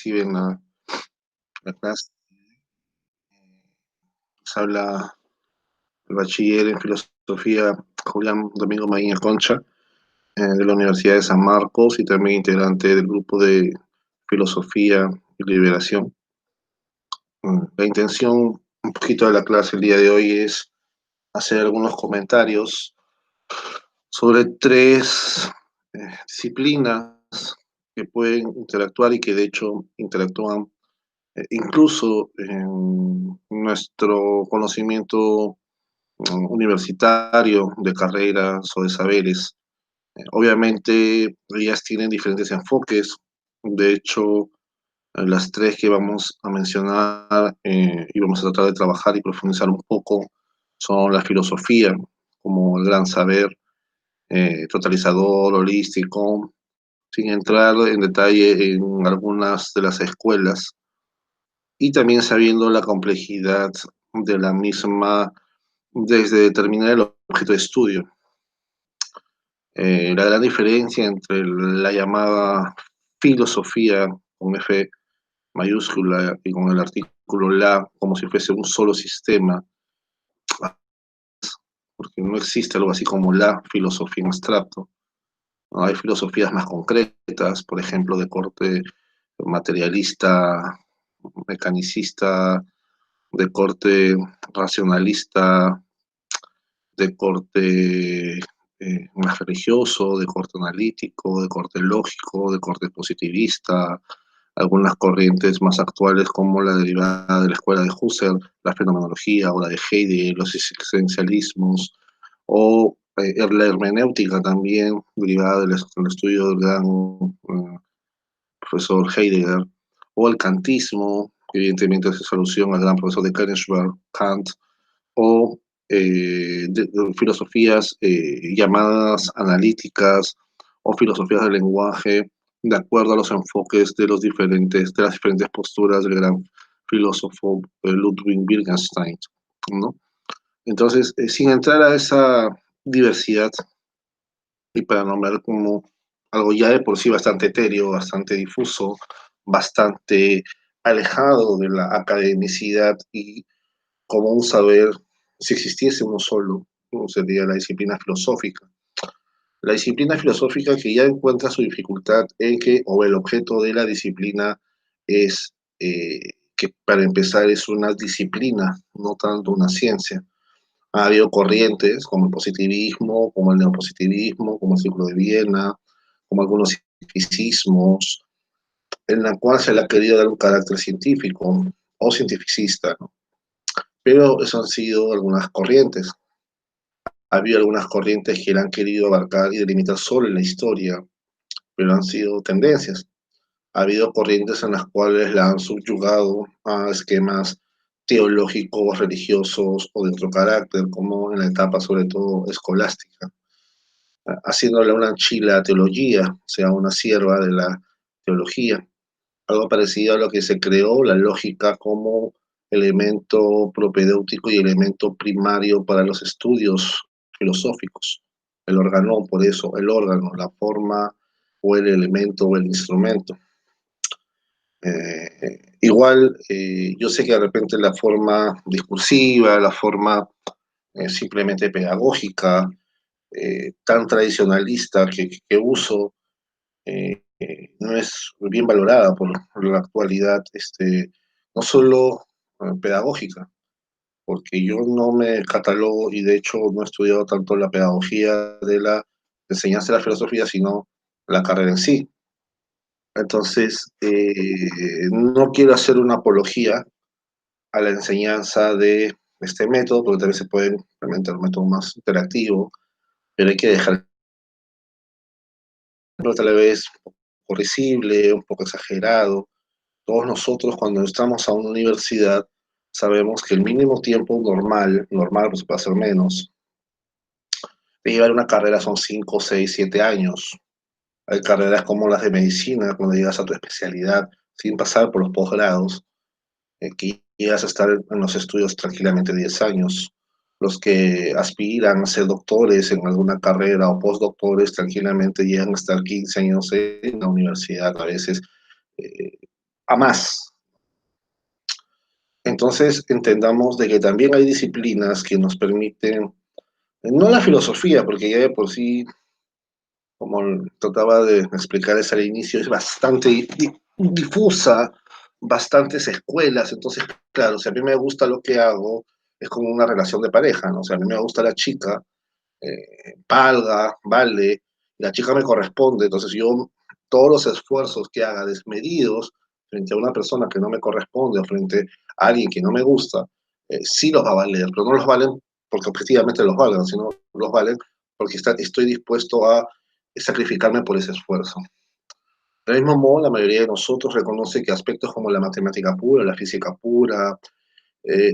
reciben la clase. Nos habla el bachiller en filosofía Julián Domingo Maña Concha, de la Universidad de San Marcos y también integrante del grupo de filosofía y liberación. La intención un poquito de la clase el día de hoy es hacer algunos comentarios sobre tres disciplinas que pueden interactuar y que de hecho interactúan incluso en nuestro conocimiento universitario de carreras o de saberes. Obviamente, ellas tienen diferentes enfoques. De hecho, las tres que vamos a mencionar y vamos a tratar de trabajar y profundizar un poco son la filosofía como el gran saber totalizador, holístico, sin entrar en detalle en algunas de las escuelas y también sabiendo la complejidad de la misma desde determinar el objeto de estudio. La gran diferencia entre la llamada filosofía con F mayúscula y con el artículo la como si fuese un solo sistema, porque no existe algo así como la filosofía en abstracto. ¿No? Hay filosofías más concretas, por ejemplo, de corte materialista, mecanicista, de corte racionalista, de corte más religioso, de corte analítico, de corte lógico, de corte positivista, algunas corrientes más actuales como la derivada de la escuela de Husserl, la fenomenología o la de Heidegger, los existencialismos, o la hermenéutica también, derivada del estudio del gran profesor Heidegger, o el kantismo, que evidentemente es solución al gran profesor de Königsberg, Kant, o de filosofías llamadas analíticas o filosofías del lenguaje, de acuerdo a los enfoques de de las diferentes posturas del gran filósofo Ludwig Wittgenstein, ¿no? Entonces, sin entrar a esa diversidad y para nombrar como algo ya de por sí bastante etéreo, bastante difuso, bastante alejado de la academicidad y como un saber, si existiese uno solo, ¿no? Sería la disciplina filosófica. La disciplina filosófica que ya encuentra su dificultad en que, o el objeto de la disciplina es que para empezar es una disciplina, no tanto una ciencia. Ha habido corrientes como el positivismo, como el neopositivismo, como el ciclo de Viena, como algunos cientificismos, en la cual se le ha querido dar un carácter científico o cientificista, ¿no? Pero eso han sido algunas corrientes. Ha habido algunas corrientes que la han querido abarcar y delimitar solo en la historia, pero han sido tendencias. Ha habido corrientes en las cuales la han subyugado a esquemas teológicos, religiosos o de otro carácter, como en la etapa sobre todo escolástica, haciéndole una chila teología, o sea, una sierva de la teología, algo parecido a lo que se creó la lógica como elemento propedéutico y elemento primario para los estudios filosóficos. El órgano, por eso, el órgano, la forma o el elemento o el instrumento. Igual, yo sé que de repente la forma discursiva, la forma simplemente pedagógica, tan tradicionalista que uso, no es bien valorada por la actualidad, no solo pedagógica, porque yo no me catalogo y de hecho no he estudiado tanto la pedagogía de la enseñanza de la filosofía, sino la carrera en sí. Entonces, no quiero hacer una apología a la enseñanza de este método, porque también se puede implementar un método más interactivo, pero hay que dejar tal vez un poco risible, un poco exagerado. Todos nosotros cuando estamos a una universidad sabemos que el mínimo tiempo normal, pues puede ser menos, de llevar una carrera son 5, 6, 7 años. Hay carreras como las de medicina, cuando llegas a tu especialidad sin pasar por los posgrados, que llegas a estar en los estudios tranquilamente 10 años. Los que aspiran a ser doctores en alguna carrera o postdoctores tranquilamente llegan a estar 15 años en la universidad, a veces a más. Entonces entendamos de que también hay disciplinas que nos permiten, no la filosofía, porque ya de por sí, como trataba de explicarles al inicio, es bastante difusa, bastantes escuelas, entonces, claro, si a mí me gusta lo que hago, es como una relación de pareja, ¿no? O sea, a mí me gusta la chica, valga, vale, y la chica me corresponde, entonces yo todos los esfuerzos que haga desmedidos frente a una persona que no me corresponde o frente a alguien que no me gusta, sí los va a valer, pero no los valen porque objetivamente los valgan, sino los valen porque estoy dispuesto a sacrificarme por ese esfuerzo. Del mismo modo, la mayoría de nosotros reconoce que aspectos como la matemática pura, la física pura,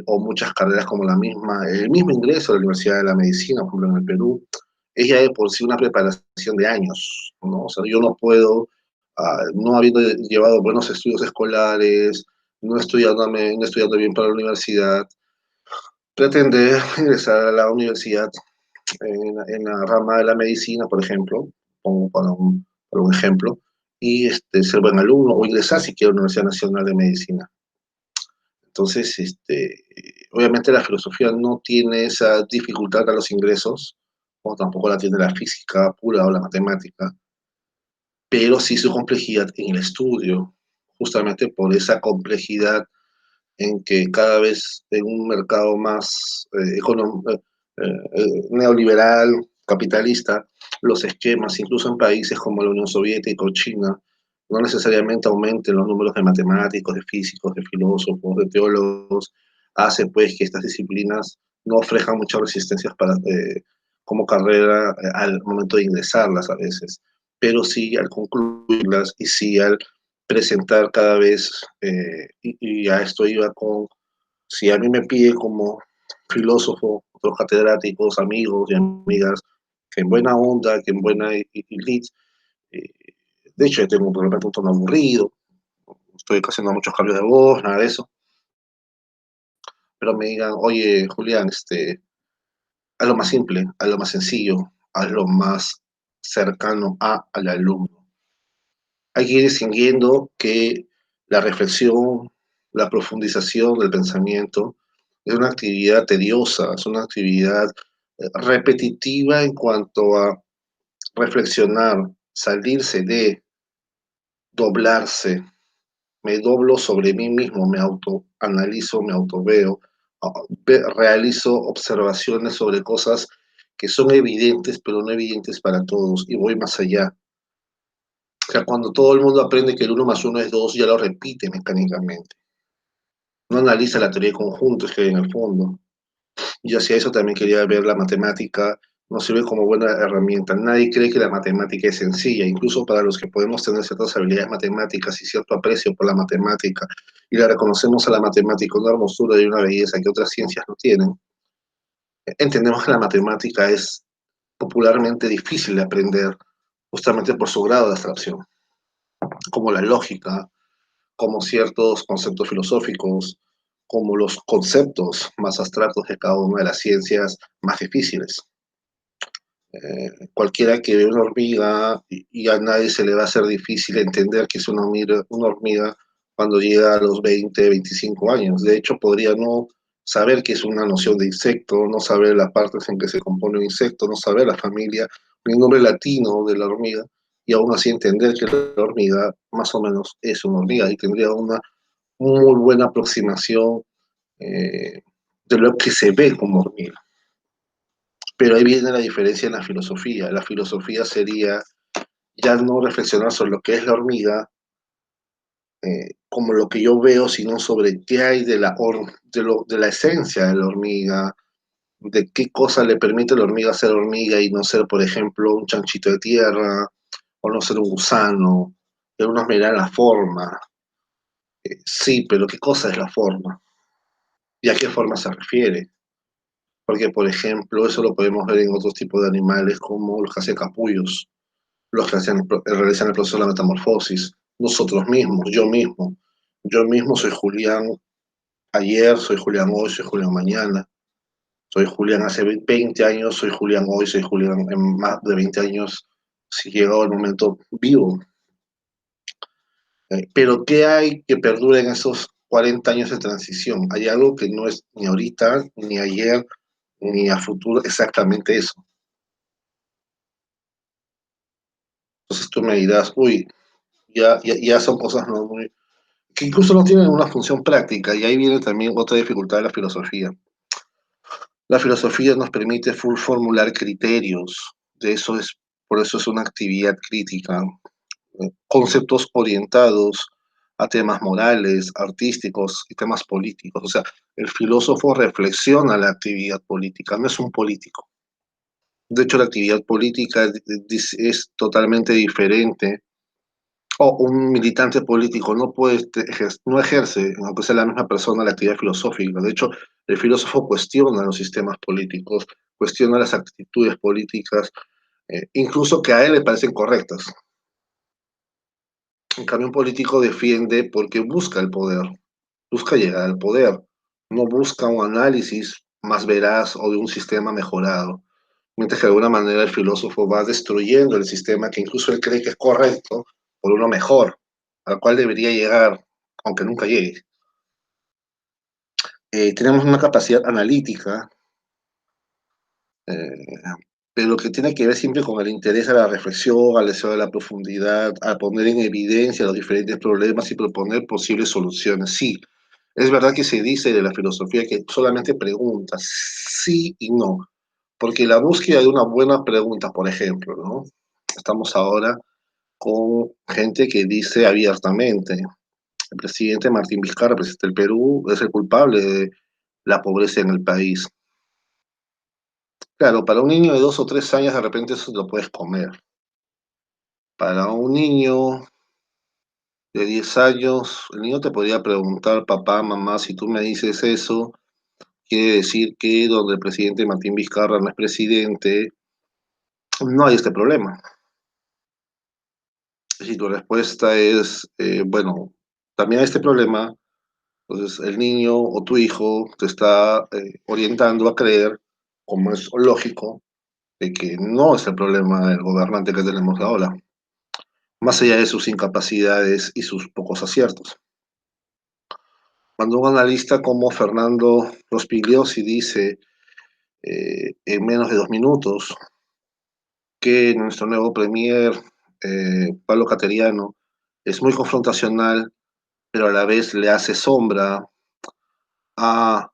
o muchas carreras como el mismo ingreso a la Universidad de la Medicina, por ejemplo, en el Perú, es ya de por sí una preparación de años, ¿no? O sea, yo no puedo, no habiendo llevado buenos estudios escolares, no estudiando bien para la universidad, pretender ingresar a la universidad en la rama de la medicina, por ejemplo, pongo para un ejemplo, y ser buen alumno o ingresar si quiero a la Universidad Nacional de Medicina. Entonces, obviamente la filosofía no tiene esa dificultad a los ingresos, como tampoco la tiene la física pura o la matemática, pero sí su complejidad en el estudio, justamente por esa complejidad en que cada vez en un mercado más neoliberal, capitalista, los esquemas, incluso en países como la Unión Soviética o China, no necesariamente aumenten los números de matemáticos, de físicos, de filósofos, de teólogos, hace pues que estas disciplinas no ofrezcan muchas resistencias como carrera al momento de ingresarlas a veces, pero sí al concluirlas y sí al presentar cada vez, y a esto iba con, si a mí me pide como filósofo, otros catedráticos, amigos y amigas, que en buena onda, que en buena lead, eh, de hecho yo tengo un problema un tono aburrido, estoy haciendo muchos cambios de voz, nada de eso, pero me digan, oye Julián, haz lo más simple, haz lo más sencillo, haz lo más cercano al alumno. Hay que ir distinguiendo que la reflexión, la profundización del pensamiento es una actividad tediosa, es una actividad repetitiva en cuanto a reflexionar, salirse de, doblarse. Me doblo sobre mí mismo, me autoanalizo, me autoveo, realizo observaciones sobre cosas que son evidentes, pero no evidentes para todos, y voy más allá. O sea, cuando todo el mundo aprende que el uno más uno es 2, ya lo repite mecánicamente. No analiza la teoría de conjuntos que hay en el fondo. Y hacia eso también quería ver la matemática, nos sirve como buena herramienta. Nadie cree que la matemática es sencilla, incluso para los que podemos tener ciertas habilidades matemáticas y cierto aprecio por la matemática, y le reconocemos a la matemática una hermosura y una belleza que otras ciencias no tienen. Entendemos que la matemática es popularmente difícil de aprender, justamente por su grado de abstracción, como la lógica, como ciertos conceptos filosóficos, como los conceptos más abstractos de cada una de las ciencias más difíciles. Cualquiera que ve una hormiga y a nadie se le va a hacer difícil entender que es una hormiga cuando llega a los 20, 25 años. De hecho, podría no saber qué es una noción de insecto, no saber las partes en que se compone un insecto, no saber la familia, un nombre latino de la hormiga, y aún así entender que la hormiga más o menos es una hormiga y tendría una muy buena aproximación de lo que se ve como hormiga. Pero ahí viene la diferencia en la filosofía. La filosofía sería ya no reflexionar sobre lo que es la hormiga, como lo que yo veo, sino sobre qué hay de la esencia de la hormiga, de qué cosa le permite a la hormiga ser hormiga y no ser, por ejemplo, un chanchito de tierra, o no ser un gusano. Algunos me dirán la forma. Sí, pero ¿qué cosa es la forma? ¿Y a qué forma se refiere? Porque, por ejemplo, eso lo podemos ver en otros tipos de animales como los que hacen capullos, los que realizan el proceso de la metamorfosis, nosotros mismos, yo mismo. Yo mismo soy Julián ayer, soy Julián hoy, soy Julián mañana, soy Julián hace 20 años, soy Julián hoy, soy Julián en más de 20 años, si llegado el momento vivo. Pero ¿qué hay que perdure en esos 40 años de transición? Hay algo que no es ni ahorita, ni ayer, ni a futuro exactamente eso. Entonces tú me dirás, uy, ya son cosas no muy, que incluso no tienen una función práctica, y ahí viene también otra dificultad de la filosofía. La filosofía nos permite formular criterios, de eso es, por eso es una actividad crítica, conceptos orientados a temas morales, artísticos y temas políticos. O sea, el filósofo reflexiona la actividad política, no es un político. De hecho, la actividad política es totalmente diferente. O un militante político no puede, no ejerce, aunque sea la misma persona, la actividad filosófica. De hecho, el filósofo cuestiona los sistemas políticos, cuestiona las actitudes políticas, incluso que a él le parecen correctas. En cambio, un político defiende porque busca el poder, busca llegar al poder, no busca un análisis más veraz o de un sistema mejorado. Mientras que de alguna manera el filósofo va destruyendo el sistema que incluso él cree que es correcto por uno mejor, al cual debería llegar, aunque nunca llegue. Tenemos una capacidad analítica, eh, pero que tiene que ver siempre con el interés a la reflexión, al deseo de la profundidad, a poner en evidencia los diferentes problemas y proponer posibles soluciones. Sí, es verdad que se dice de la filosofía que solamente pregunta sí y no, porque la búsqueda de una buena pregunta, por ejemplo, ¿no? Estamos ahora con gente que dice abiertamente, el presidente Martín Vizcarra, presidente del Perú, es el culpable de la pobreza en el país. Claro, para un niño de 2 o 3 años de repente eso lo puedes comer. Para un niño de 10 años, el niño te podría preguntar, papá, mamá, si tú me dices eso, quiere decir que donde el presidente Martín Vizcarra no es presidente, no hay este problema. Si tu respuesta es, bueno, también hay este problema, entonces el niño o tu hijo te está orientando a creer, como es lógico, de que no es el problema del gobernante que tenemos ahora, más allá de sus incapacidades y sus pocos aciertos. Cuando un analista como Fernando Rospigliosi dice en menos de 2 minutos que nuestro nuevo premier, Pablo Cateriano, es muy confrontacional, pero a la vez le hace sombra a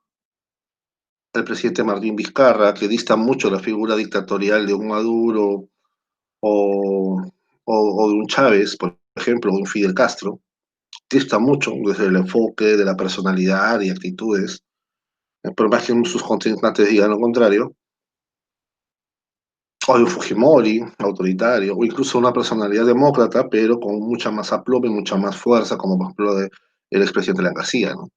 el presidente Martín Vizcarra, que dista mucho la figura dictatorial de un Maduro o, o de un Chávez, por ejemplo, o de un Fidel Castro, dista mucho desde el enfoque de la personalidad y actitudes, por más que sus contrincantes digan lo contrario, o de un Fujimori autoritario, o incluso una personalidad demócrata, pero con mucha más aplomo y mucha más fuerza, como por ejemplo el expresidente Alan García, ¿no?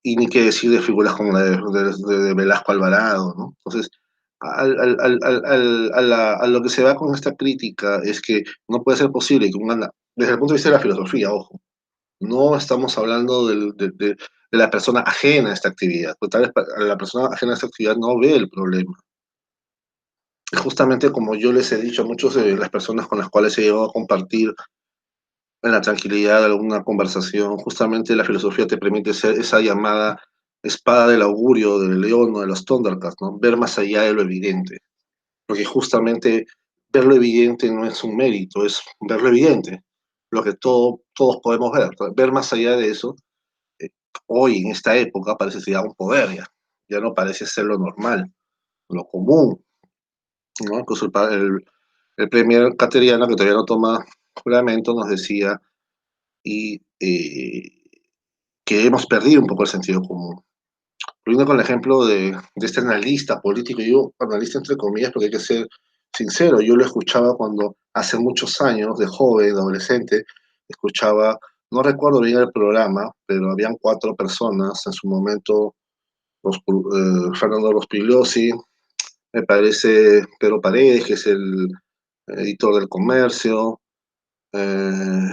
Y ni qué decir de figuras como la de Velasco Alvarado, ¿no? Entonces, a lo que se va con esta crítica es que no puede ser posible que desde el punto de vista de la filosofía, ojo, no estamos hablando de la persona ajena a esta actividad, porque tal vez la persona ajena a esta actividad no ve el problema. Y justamente como yo les he dicho a muchas de las personas con las cuales he llegado a compartir en la tranquilidad de alguna conversación, justamente la filosofía te permite ser esa llamada espada del augurio, del león o de los Thundercats, ¿no? Ver más allá de lo evidente. Porque justamente ver lo evidente no es un mérito, es ver lo evidente, lo que todos podemos ver. Ver más allá de eso, eh, hoy en esta época parece ser ya un poder, ya no parece ser lo normal, lo común, ¿no? Incluso el premier Cateriano, que todavía no toma juramento, nos decía y que hemos perdido un poco el sentido común. Volviendo con el ejemplo de este analista político, yo analista entre comillas porque hay que ser sincero, yo lo escuchaba cuando hace muchos años, de joven, de adolescente, escuchaba, no recuerdo bien el programa, pero habían 4 personas en su momento, Fernando Rospigliosi, me parece Pedro Paredes, que es el editor del Comercio, eh,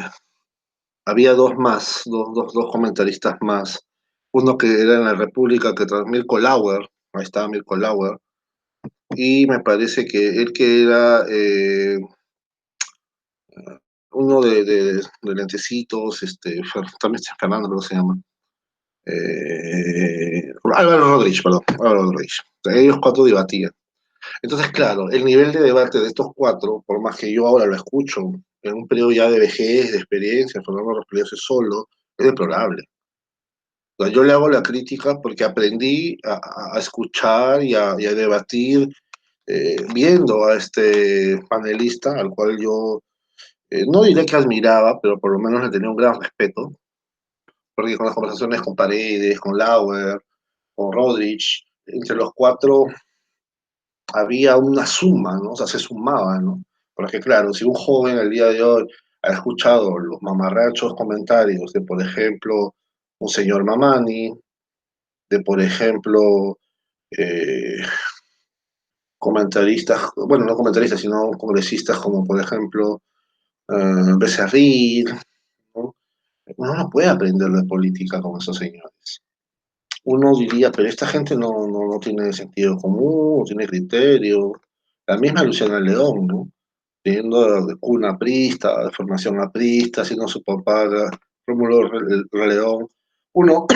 había dos más, dos comentaristas más. Uno que era en la República, Mirko Lauer, ahí estaba Mirko Lauer, y me parece que él que era uno de lentecitos, también Fernando, creo que se llama. Álvaro Rodríguez, perdón, Álvaro Rodríguez. Ellos cuatro debatían. Entonces, claro, el nivel de debate de estos cuatro, por más que yo ahora lo escucho, en un periodo ya de vejez, de experiencia, Fernando Rodríguez solo, es deplorable. O sea, yo le hago la crítica porque aprendí a escuchar y a debatir viendo a este panelista, al cual yo no diré que admiraba, pero por lo menos le tenía un gran respeto, porque con las conversaciones con Paredes, con Lauer, con Rodríguez, entre los cuatro había una suma, ¿no? O sea, se sumaba, ¿no? Porque claro, si un joven el día de hoy ha escuchado los mamarrachos comentarios de, por ejemplo, un señor Mamani, de, por ejemplo, eh, comentaristas, bueno, no comentaristas, sino congresistas como, por ejemplo, Becerril, ¿no? Uno no puede aprender de política con esos señores. Uno diría, pero esta gente no tiene sentido común, no tiene criterio. La misma Luciana León, ¿no? Teniendo de cuna aprista, de formación aprista, siendo su papá Rómulo León. Uno,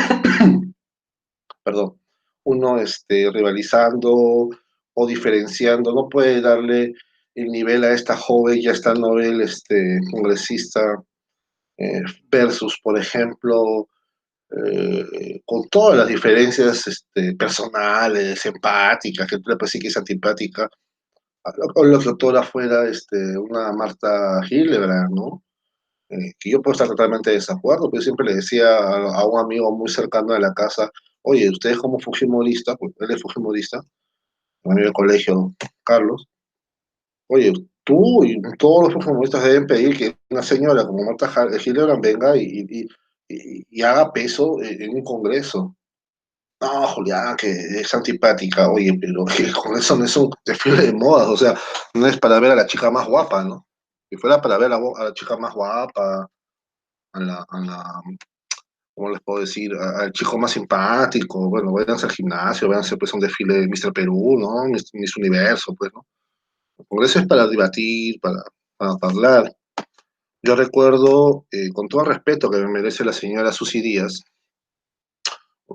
perdón, uno rivalizando o diferenciando, no puede darle el nivel a esta joven, ya esta novel congresista versus, por ejemplo, con todas las diferencias personales, empáticas, que tú le puedes decir que es antipática, o lo que otra fuera una Marta Hildebrand, ¿no? Que yo puedo estar totalmente de desacuerdo, pero siempre le decía a un amigo muy cercano de la casa, oye, ustedes como Fujimorista, pues él es Fujimorista, un amigo de colegio, Carlos, oye, tú y todos los Fujimoristas deben pedir que una señora como Marta Hildebrand venga y haga peso en un congreso. No, Julián, que es antipática, oye, pero con eso no es un desfile de modas, o sea, no es para ver a la chica más guapa, ¿no? Si fuera para ver a la chica más guapa, ¿cómo les puedo decir? Al chico más simpático, bueno, vayan al gimnasio, vayan a hacer pues un desfile de Mr. Perú, ¿no? Miss Universo, pues, ¿no? El Congreso es para debatir, para hablar. Yo recuerdo, con todo el respeto que me merece la señora Susy Díaz,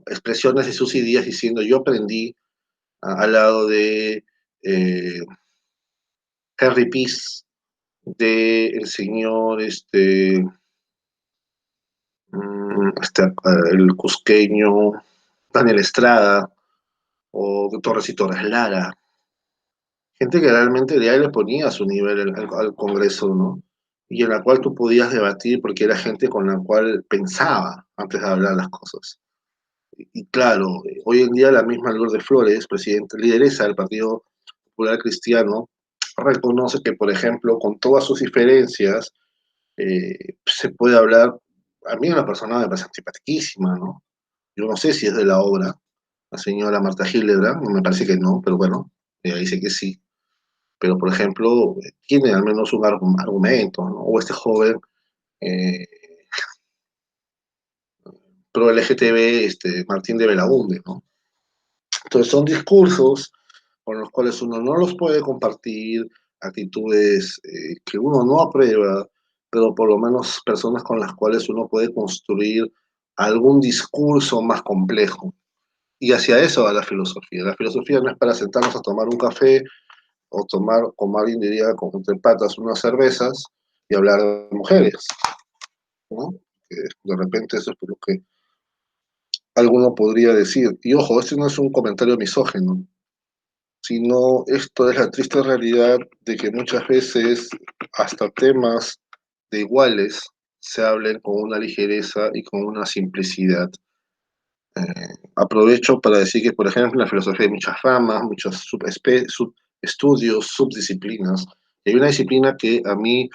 expresiones de Susy Díaz diciendo, yo aprendí al lado de Henry Peace, de el señor, el cusqueño Daniel Estrada, o Torres y Torres Lara, gente que realmente de ahí le ponía a su nivel al Congreso, ¿no? Y en la cual tú podías debatir porque era gente con la cual pensaba antes de hablar las cosas. Y claro, hoy en día la misma Lourdes Flores, presidenta, lideresa del Partido Popular Cristiano, reconoce que, por ejemplo, con todas sus diferencias, se puede hablar, a mí una persona me parece antipatiquísima, ¿no? Yo no sé si es de la obra, la señora Marta Hildebrand, me parece que no, pero bueno, ella dice que sí. Pero, por ejemplo, tiene al menos un argumento, ¿no? O este joven eh, pro LGTB, Martín de Belaunde, ¿no? Entonces son discursos con los cuales uno no los puede compartir, actitudes que uno no aprueba, pero por lo menos personas con las cuales uno puede construir algún discurso más complejo. Y hacia eso va la filosofía. La filosofía no es para sentarnos a tomar un café o tomar, como alguien diría, con entre patas unas cervezas y hablar de mujeres, ¿no? Que de repente eso es lo que alguno podría decir. Y ojo, este no es un comentario misógino, sino esto es la triste realidad de que muchas veces hasta temas de iguales se hablen con una ligereza y con una simplicidad. Aprovecho para decir que, por ejemplo, en la filosofía hay muchas ramas, muchos subestudios, subdisciplinas. Y hay una disciplina que a mí,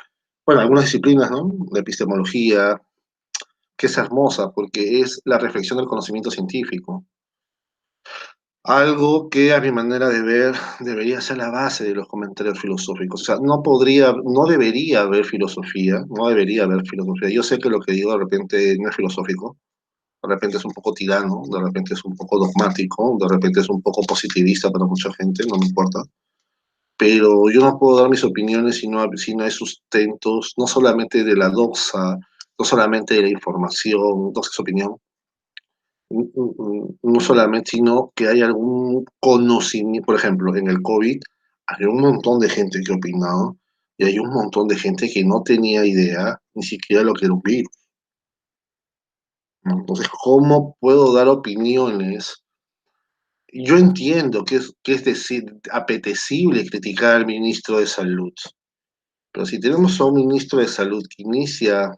bueno, algunas disciplinas, ¿no? La epistemología, que es hermosa porque es la reflexión del conocimiento científico. Algo que a mi manera de ver debería ser la base de los comentarios filosóficos. O sea, no debería haber filosofía, no debería haber filosofía. Yo sé que lo que digo de repente no es filosófico, de repente es un poco tirano, de repente es un poco dogmático, de repente es un poco positivista para mucha gente, no me importa. pero yo no puedo dar mis opiniones si no hay sustentos, no solamente de la doxa, no solamente de la información, doxa es opinión, no solamente, sino que hay algún conocimiento, por ejemplo, en el COVID, hay un montón de gente que opinaba y hay un montón de gente que no tenía idea ni siquiera lo que era un virus, ¿no? Entonces, ¿cómo puedo dar opiniones? Yo entiendo que es decir, apetecible criticar al ministro de Salud, pero si tenemos a un ministro de Salud que inicia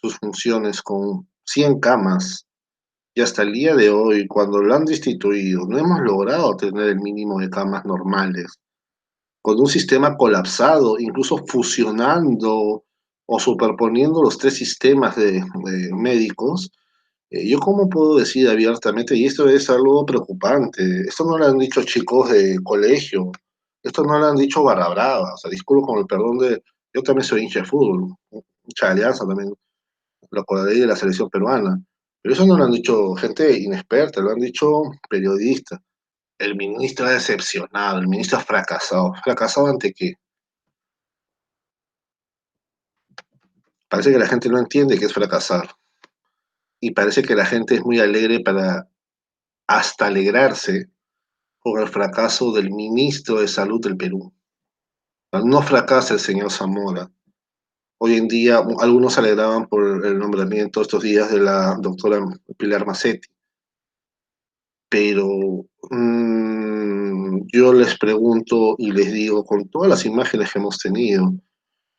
sus funciones con 100 camas y hasta el día de hoy, cuando lo han destituido, no hemos logrado tener el mínimo de camas normales, con un sistema colapsado, incluso fusionando o superponiendo los tres sistemas de médicos. ¿Yo cómo puedo decir abiertamente? Y esto es algo preocupante. Esto no lo han dicho chicos de colegio. Esto no lo han dicho barra brava. O sea, disculpo con el perdón de... Yo también soy hincha de fútbol, hincha de Alianza también, lo acordaré de la selección peruana. Pero eso no lo han dicho gente inexperta, lo han dicho periodistas. El ministro ha decepcionado, el ministro ha fracasado. ¿Fracasado ante qué? Parece que la gente no entiende qué es fracasar. Y parece que la gente es muy alegre para hasta alegrarse por el fracaso del ministro de Salud del Perú. No fracasa el señor Zamora. Hoy en día algunos se alegraban por el nombramiento estos días de la doctora Pilar Macetti, pero yo les pregunto y les digo, con todas las imágenes que hemos tenido,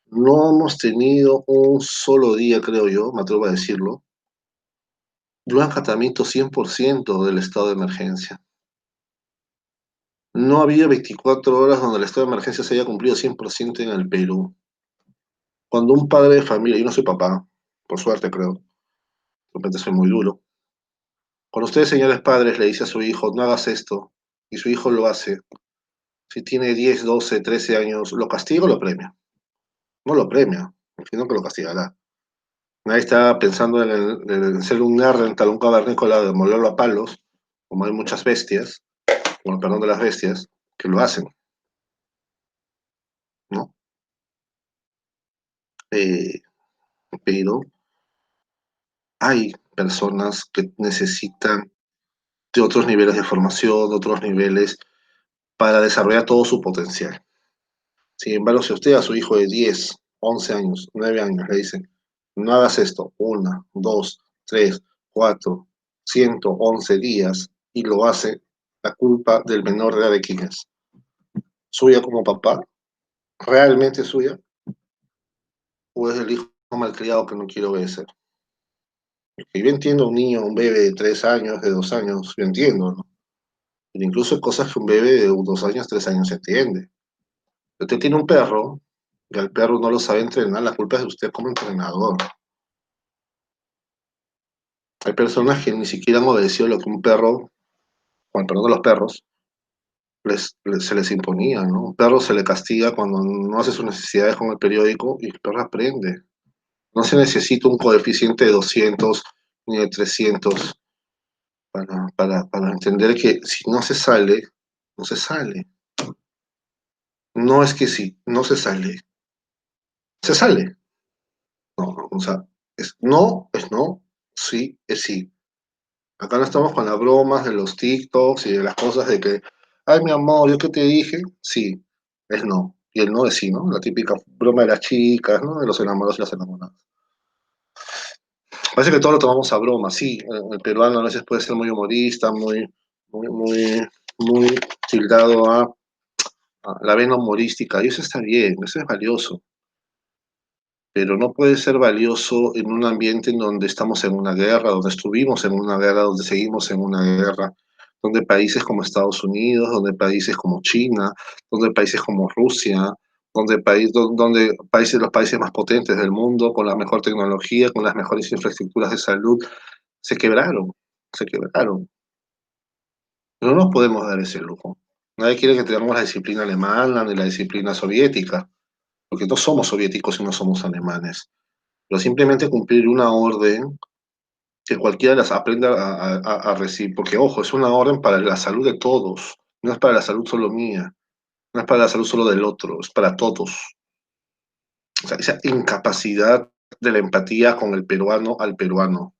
no hemos tenido un solo día, creo yo, me atrevo a decirlo, de un acatamiento 100% del estado de emergencia. No ha habido 24 horas donde el estado de emergencia se haya cumplido 100% en el Perú. Cuando un padre de familia, yo no soy papá, por suerte creo, de repente soy muy duro. Cuando ustedes, señores padres, le dice a su hijo, no hagas esto, y su hijo lo hace, si tiene 10, 12, 13 años, ¿lo castiga o lo premia? No lo premia, sino que lo castigará. Nadie está pensando en ser un Nerdental, un cavernícola, de molerlo a palos, como hay muchas bestias, con el perdón de las bestias, que lo hacen, ¿no? Eh, pero hay personas que necesitan de otros niveles de formación, de otros niveles para desarrollar todo su potencial. Sin embargo, si usted a su hijo de 10, 11 años, 9 años le dice, no hagas esto, una, dos, tres, cuatro, 111 días, y lo hace, la culpa del menor de edad de quién es. ¿Suya como papá? ¿Realmente suya? ¿O es el hijo malcriado que no quiere obedecer? Porque yo entiendo a un niño, un bebé de 3 años, de 2 años, yo entiendo, ¿no? Pero incluso hay cosas que un bebé de 2 años, 3 años entiende. Usted tiene un perro y al perro no lo sabe entrenar, la culpa es de usted como entrenador. Hay personas que ni siquiera han obedecido lo que un perro, con el perdón de los perros, se les imponía, ¿no? Un perro se le castiga cuando no hace sus necesidades con el periódico y el perro aprende. No se necesita un coeficiente de 200 ni de 300 para entender que si no se sale, no se sale. No es que si no se sale, se sale. No, no, o sea, es no, sí, es sí. Acá no estamos con las bromas de los TikToks y de las cosas de que, ay, mi amor, ¿yo qué te dije? Sí, es no. Y el no es sí, ¿no? La típica broma de las chicas, ¿no? De los enamorados y las enamoradas. Parece que todo lo tomamos a broma, sí. El peruano a veces puede ser muy humorista, muy, muy, muy tildado a la vena humorística, y eso está bien, eso es valioso, pero no puede ser valioso en un ambiente en donde estamos en una guerra, donde estuvimos en una guerra, donde seguimos en una guerra, donde países como Estados Unidos, donde países como China, donde países como Rusia, donde países, los países más potentes del mundo, con la mejor tecnología, con las mejores infraestructuras de salud, se quebraron, se quebraron. No nos podemos dar ese lujo. Nadie quiere que tengamos la disciplina alemana ni la disciplina soviética, porque no somos soviéticos y no somos alemanes, pero simplemente cumplir una orden que cualquiera las aprenda a recibir, porque ojo, es una orden para la salud de todos, no es para la salud solo mía. No es para la salud solo del otro, es para todos. O sea, esa incapacidad de la empatía con el peruano al peruano.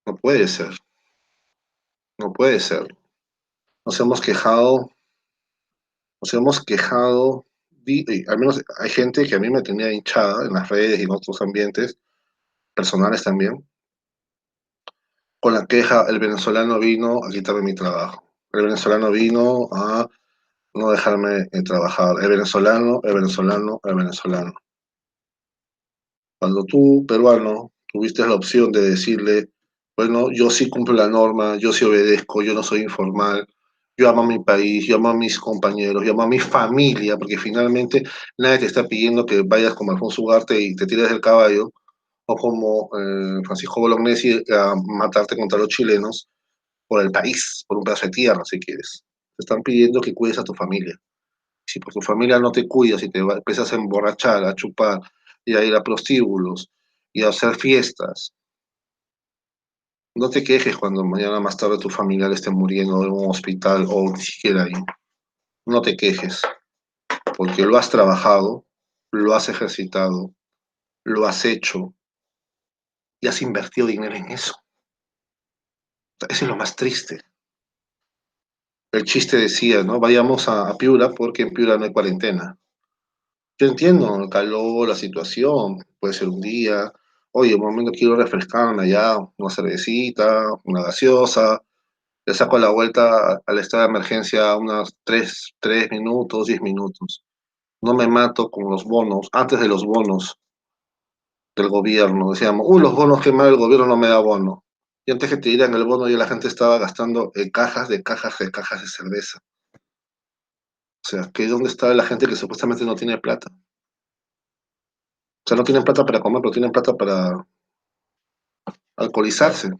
No puede ser, no puede ser. Nos hemos quejado, nos hemos quejado, al menos hay gente que a mí me tenía hinchada en las redes y en otros ambientes, personales también, con la queja, el venezolano vino a quitarme mi trabajo. El venezolano vino a no dejarme trabajar. El venezolano, el venezolano, el venezolano. Cuando tú, peruano, tuviste la opción de decirle, bueno, yo sí cumplo la norma, yo sí obedezco, yo no soy informal, yo amo a mi país, yo amo a mis compañeros, yo amo a mi familia, porque finalmente nadie te está pidiendo que vayas como Alfonso Ugarte y te tires del caballo, o como Francisco Bolognesi a matarte contra los chilenos por el país, por un pedazo de tierra, si quieres. Te están pidiendo que cuides a tu familia. Si por tu familia no te cuidas y empiezas a emborrachar, a chupar y a ir a prostíbulos y a hacer fiestas, no te quejes cuando mañana más tarde tu familiar esté muriendo en un hospital o ni siquiera ahí. No te quejes, porque lo has trabajado, lo has ejercitado, lo has hecho y has invertido dinero en eso. Eso es lo más triste. El chiste decía, ¿no? Vayamos a Piura porque en Piura no hay cuarentena. Yo entiendo el calor, la situación, puede ser un día, oye, un momento quiero refrescarme ya, una cervecita, una gaseosa, le saco la vuelta al estado de emergencia unos 3 minutos, 10 minutos. No me mato con los bonos, antes de los bonos del gobierno, decíamos, los bonos que mal el gobierno no me da bono. Y antes que te dieran el bono, ya la gente estaba gastando en cajas de cajas de cajas de cerveza. O sea, que ¿dónde está la gente que supuestamente no tiene plata? O sea, no tienen plata para comer, pero tienen plata para alcoholizarse.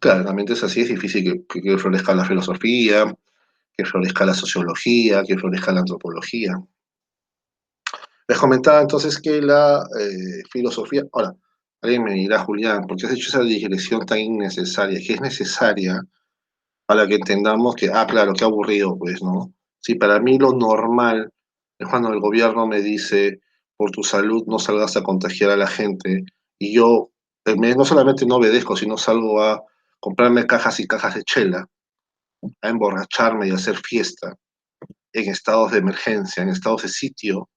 Claramente es así, es difícil que florezca la filosofía, que florezca la sociología, que florezca la antropología. Les comentaba entonces que la filosofía, ahora, alguien me dirá, Julián, ¿por qué has hecho esa digresión tan innecesaria? Que es necesaria para que entendamos que, claro, qué aburrido, pues, ¿no? Sí, para mí lo normal es cuando el gobierno me dice, por tu salud no salgas a contagiar a la gente, y yo no solamente no obedezco, sino salgo a comprarme cajas y cajas de chela, a emborracharme y a hacer fiesta en estados de emergencia, en estados de sitio,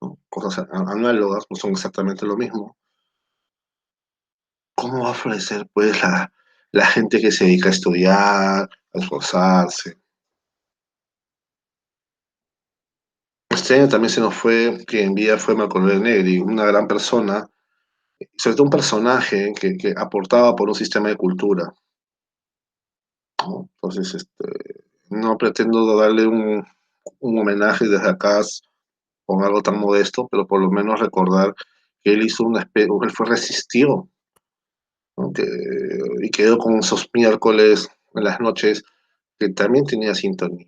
¿no? Cosas análogas, no son exactamente lo mismo. ¿Cómo va a florecer, pues, la gente que se dedica a estudiar, a esforzarse? Este año también se nos fue, que en vida fue Macaulay Negri, una gran persona, sobre todo un personaje que aportaba por un sistema de cultura, ¿no? Entonces, no pretendo darle un homenaje desde acá con algo tan modesto, pero por lo menos recordar que él hizo él fue resistió, ¿no? Y quedó con esos miércoles en las noches que también tenía sintonía.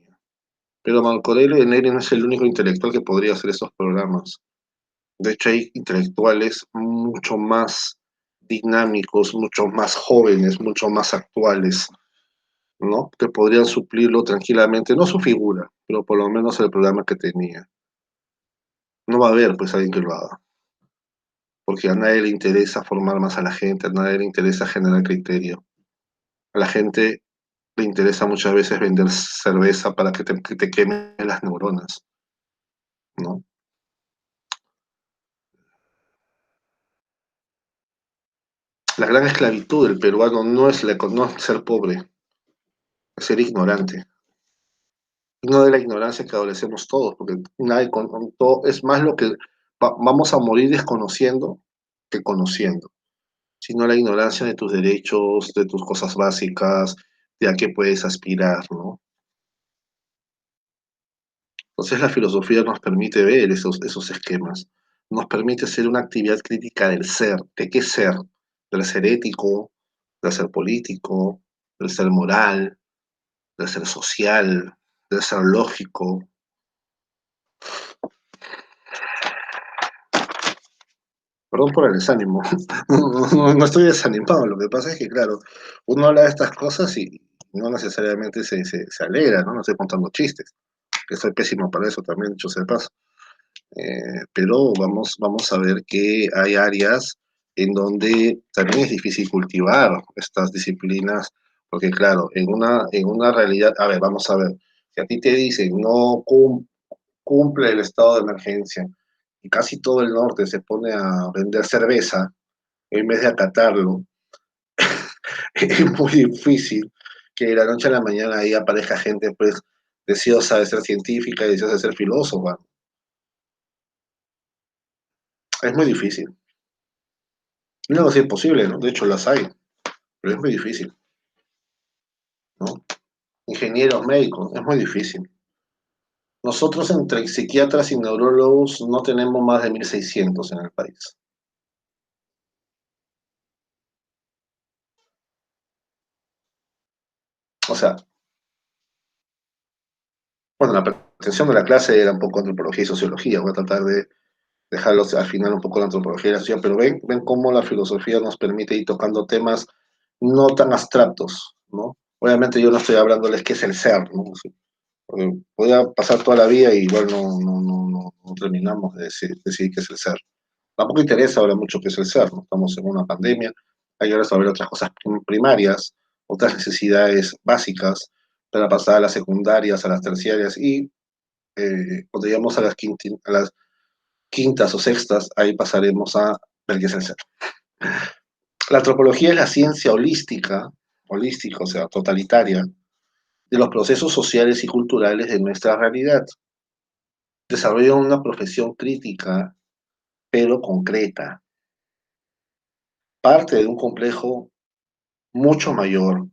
Pero Macaulay Negri no es el único intelectual que podría hacer esos programas. De hecho, hay intelectuales mucho más dinámicos, mucho más jóvenes, mucho más actuales, ¿no? Que podrían suplirlo tranquilamente, no su figura, pero por lo menos el programa que tenía. No va a haber, pues, alguien que lo haga, porque a nadie le interesa formar más a la gente, a nadie le interesa generar criterio. A la gente le interesa muchas veces vender cerveza para que te quemen las neuronas, ¿no? La gran esclavitud del peruano no es ser pobre, es ser ignorante. No de la ignorancia que adolecemos todos, porque nadie con todo, es más lo que vamos a morir desconociendo que conociendo, sino la ignorancia de tus derechos, de tus cosas básicas, de a qué puedes aspirar, ¿no? Entonces la filosofía nos permite ver esos esquemas, nos permite hacer una actividad crítica del ser, ¿de qué ser? Del ser ético, del ser político, del ser moral, del ser social, del ser lógico. Perdón por el desánimo. No estoy desanimado. Lo que pasa es que, claro, uno habla de estas cosas y no necesariamente se alegra, ¿no? No estoy contando chistes, que soy pésimo para eso también, dicho sea de paso. Pero vamos a ver que hay áreas en donde también es difícil cultivar estas disciplinas, porque claro, en una realidad, a ver, vamos a ver, si a ti te dicen no cumple el estado de emergencia y casi todo el norte se pone a vender cerveza en vez de acatarlo, es muy difícil que de la noche a la mañana ahí aparezca gente pues deseosa de ser científica y deseosa de ser filósofa. Es muy difícil. No es imposible, ¿no? De hecho las hay, pero es muy difícil, ¿no? Ingenieros médicos, es muy difícil. Nosotros entre psiquiatras y neurólogos no tenemos más de 1.600 en el país. O sea, bueno, la pretensión de la clase era un poco antropología y sociología. Voy a tratar de dejarlos al final un poco la antropología y la sociología, pero ven cómo la filosofía nos permite ir tocando temas no tan abstractos, ¿no? Obviamente yo no estoy hablándoles qué es el ser, ¿no? Porque podría pasar toda la vida y igual no terminamos de decir qué es el ser. Tampoco interesa ahora mucho qué es el ser, ¿no? Estamos en una pandemia, hay que resolver otras cosas primarias, otras necesidades básicas, para pasar a las secundarias, a las terciarias y cuando llegamos a las quintas o sextas, ahí pasaremos a ver qué es el ser. La antropología es la ciencia holística, o sea, totalitaria, de los procesos sociales y culturales de nuestra realidad. Desarrolla una profesión crítica, pero concreta, parte de un complejo mucho mayor,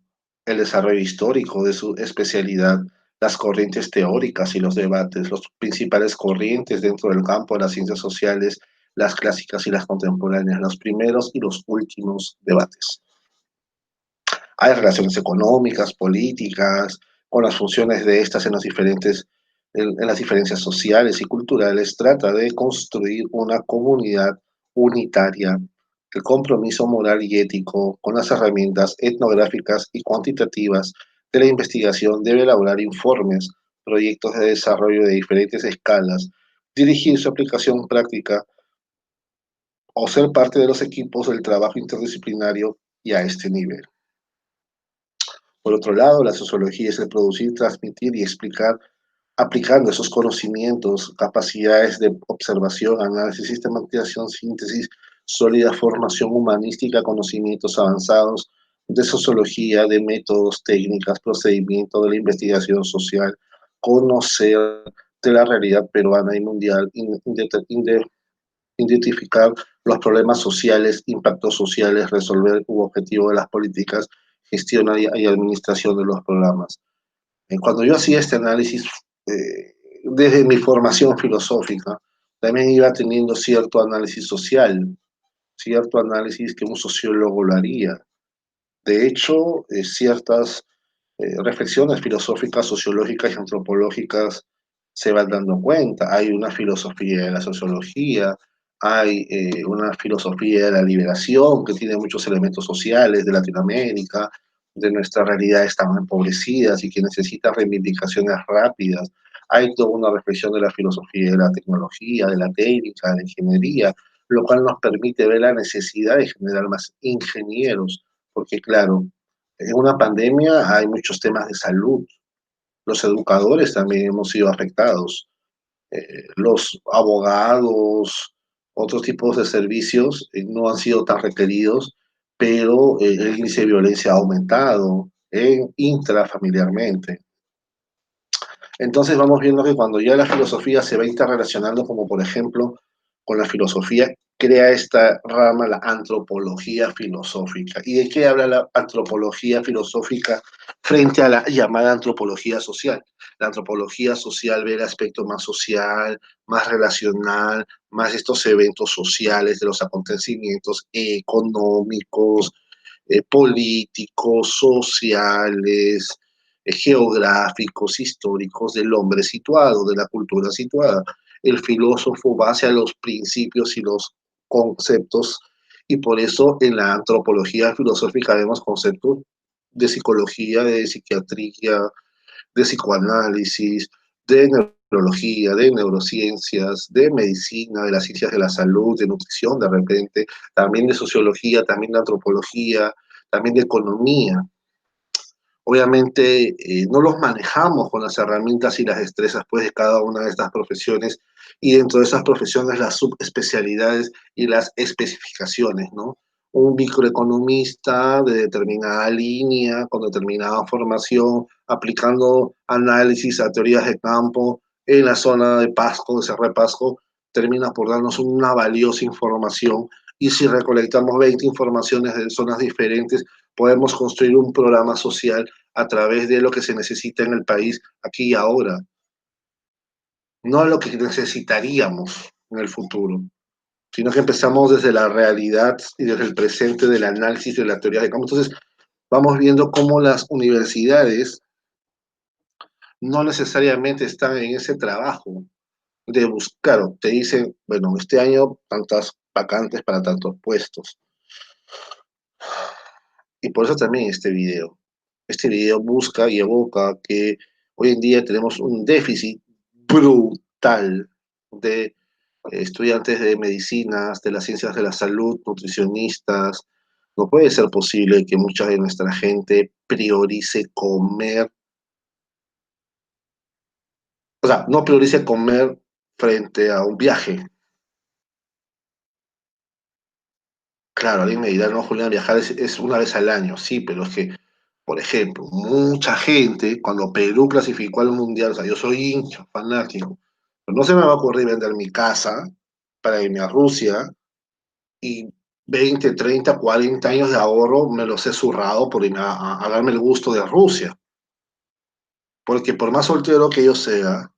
el desarrollo histórico de su especialidad, las corrientes teóricas y los debates, los principales corrientes dentro del campo de las ciencias sociales, las clásicas y las contemporáneas, los primeros y los últimos debates. Hay relaciones económicas, políticas, con las funciones de estas en las diferencias sociales y culturales, trata de construir una comunidad unitaria. El compromiso moral y ético con las herramientas etnográficas y cuantitativas de la investigación debe elaborar informes, proyectos de desarrollo de diferentes escalas, dirigir su aplicación práctica o ser parte de los equipos del trabajo interdisciplinario y a este nivel. Por otro lado, la sociología es el producir, transmitir y explicar, aplicando esos conocimientos, capacidades de observación, análisis, sistematización, síntesis, sólida formación humanística, conocimientos avanzados de sociología, de métodos, técnicas, procedimientos de la investigación social, conocer de la realidad peruana y mundial, identificar los problemas sociales, impactos sociales, resolver un objetivo de las políticas, gestión y administración de los programas. Cuando yo hacía este análisis, desde mi formación filosófica, también iba teniendo cierto análisis social, cierto análisis que un sociólogo lo haría. De hecho, ciertas reflexiones filosóficas, sociológicas y antropológicas se van dando cuenta. Hay una filosofía de la sociología, hay una filosofía de la liberación que tiene muchos elementos sociales de Latinoamérica, de nuestras realidades tan empobrecidas y que necesita reivindicaciones rápidas. Hay toda una reflexión de la filosofía de la tecnología, de la técnica, de la ingeniería, lo cual nos permite ver la necesidad de generar más ingenieros, porque claro, en una pandemia hay muchos temas de salud. Los educadores también hemos sido afectados. Los abogados, otros tipos de servicios no han sido tan requeridos, pero el índice de violencia ha aumentado intrafamiliarmente. Entonces vamos viendo que cuando ya la filosofía se va interrelacionando, como por ejemplo con la filosofía, crea esta rama, la antropología filosófica. ¿Y de qué habla la antropología filosófica frente a la llamada antropología social? La antropología social ve el aspecto más social, más relacional, más estos eventos sociales de los acontecimientos económicos, políticos, sociales, geográficos, históricos del hombre situado, de la cultura situada. El filósofo va hacia los principios y los conceptos, y por eso en la antropología filosófica vemos conceptos de psicología, de psiquiatría, de psicoanálisis, de neurología, de neurociencias, de medicina, de las ciencias de la salud, de nutrición de repente, también de sociología, también de antropología, también de economía. Obviamente no los manejamos con las herramientas y las destrezas pues, de cada una de estas profesiones, y dentro de esas profesiones las subespecialidades y las especificaciones, ¿no? Un microeconomista de determinada línea, con determinada formación, aplicando análisis a teorías de campo en la zona de Pasco, de Cerro de Pasco, termina por darnos una valiosa información, y si recolectamos 20 informaciones de zonas diferentes, podemos construir un programa social a través de lo que se necesita en el país aquí y ahora, no lo que necesitaríamos en el futuro, sino que empezamos desde la realidad y desde el presente del análisis de la teoría de campo. Entonces, vamos viendo cómo las universidades no necesariamente están en ese trabajo de buscar, te dicen, bueno, este año tantas vacantes para tantos puestos. Y por eso también este video. Este video busca y evoca que hoy en día tenemos un déficit brutal de estudiantes de medicinas, de las ciencias de la salud, nutricionistas. No puede ser posible que mucha de nuestra gente priorice comer, o sea, no priorice comer frente a un viaje. Claro, alguien me dirá, no, Julián, viajar es una vez al año, sí, pero es que, por ejemplo, mucha gente, cuando Perú clasificó al Mundial, o sea, yo soy hincha, fanático, pero no se me va a ocurrir vender mi casa para irme a Rusia, y 20, 30, 40 años de ahorro me los he zurrado por irme a darme el gusto de Rusia. Porque por más soltero que yo sea,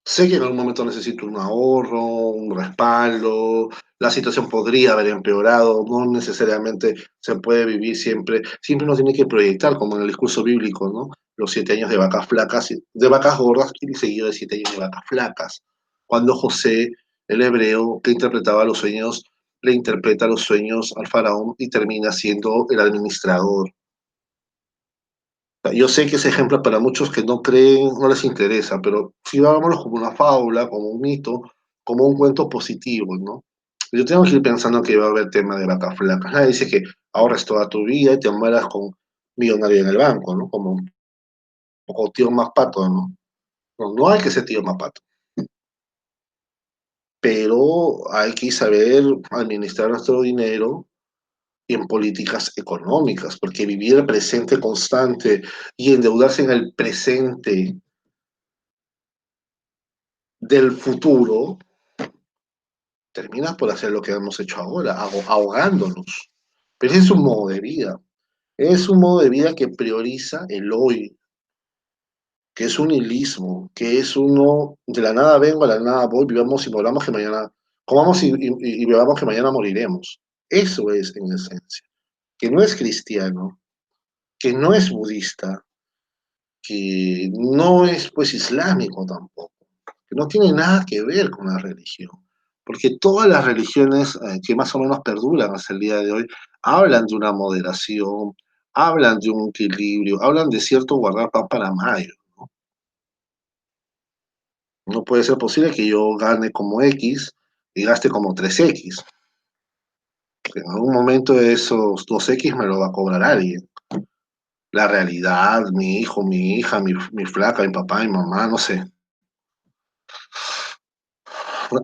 sé que en algún momento necesito un ahorro, un respaldo, la situación podría haber empeorado, no necesariamente se puede vivir siempre, siempre uno tiene que proyectar, como en el discurso bíblico, ¿no? Los 7 años de vacas flacas, de vacas gordas y seguido de 7 años de vacas flacas. Cuando José, el hebreo, que interpretaba los sueños, le interpreta los sueños al faraón y termina siendo el administrador. Yo sé que ese ejemplo para muchos que no creen no les interesa, pero si vámonos como una fábula, como un mito, como un cuento positivo, ¿no? Yo tengo que ir pensando que va a haber tema de vacas flacas. Nadie dice que ahorres toda tu vida y te mueras con millonario en el banco, ¿no? Como un poco tío más pato, ¿no? No, no hay que ser tío más pato, pero hay que saber administrar nuestro dinero en políticas económicas, porque vivir el presente constante y endeudarse en el presente del futuro, terminas por hacer lo que hemos hecho ahora, ahogándonos. Pero ese es un modo de vida. Es un modo de vida que prioriza el hoy, que es un nihilismo, que es uno de la nada vengo, a la nada voy, vivamos y moramos que mañana, comamos y bebamos que mañana moriremos. Eso es en esencia. Que no es cristiano, que no es budista, que no es pues islámico tampoco, que no tiene nada que ver con la religión, porque todas las religiones que más o menos perduran hasta el día de hoy hablan de una moderación, hablan de un equilibrio, hablan de cierto guardar pan para mayo. No puede ser posible que yo gane como X y gaste como 3X. En algún momento esos 2X me lo va a cobrar alguien. La realidad, mi hijo, mi hija, mi flaca, mi papá, mi mamá, no sé.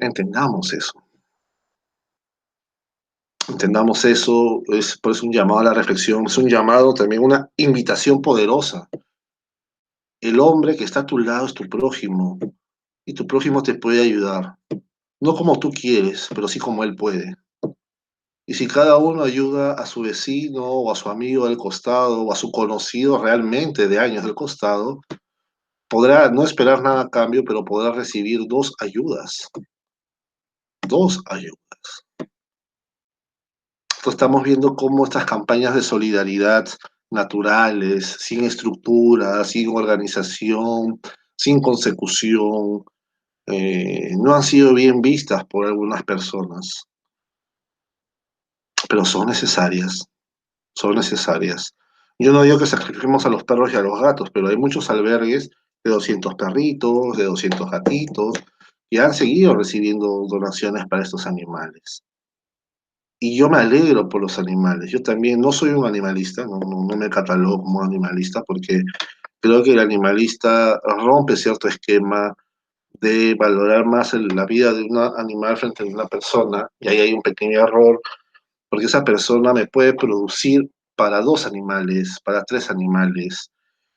Entendamos eso. Entendamos eso, es por eso un llamado a la reflexión, es un llamado también, una invitación poderosa. El hombre que está a tu lado es tu prójimo, y tu prójimo te puede ayudar, no como tú quieres, pero sí como él puede. Y si cada uno ayuda a su vecino o a su amigo del costado o a su conocido realmente de años del costado, podrá no esperar nada a cambio, pero podrá recibir dos ayudas, dos ayudas. Entonces estamos viendo cómo estas campañas de solidaridad naturales, sin estructura, sin organización, sin consecución, no han sido bien vistas por algunas personas. pero son necesarias, son necesarias. Yo no digo que sacrifiquemos a los perros y a los gatos, pero hay muchos albergues de 200 perritos, de 200 gatitos, que han seguido recibiendo donaciones para estos animales. Y yo me alegro por los animales. Yo también no soy un animalista, no me catalogo como animalista, porque creo que el animalista rompe cierto esquema de valorar más la vida de un animal frente a una persona, y ahí hay un pequeño error, porque esa persona me puede producir para dos animales, para tres animales.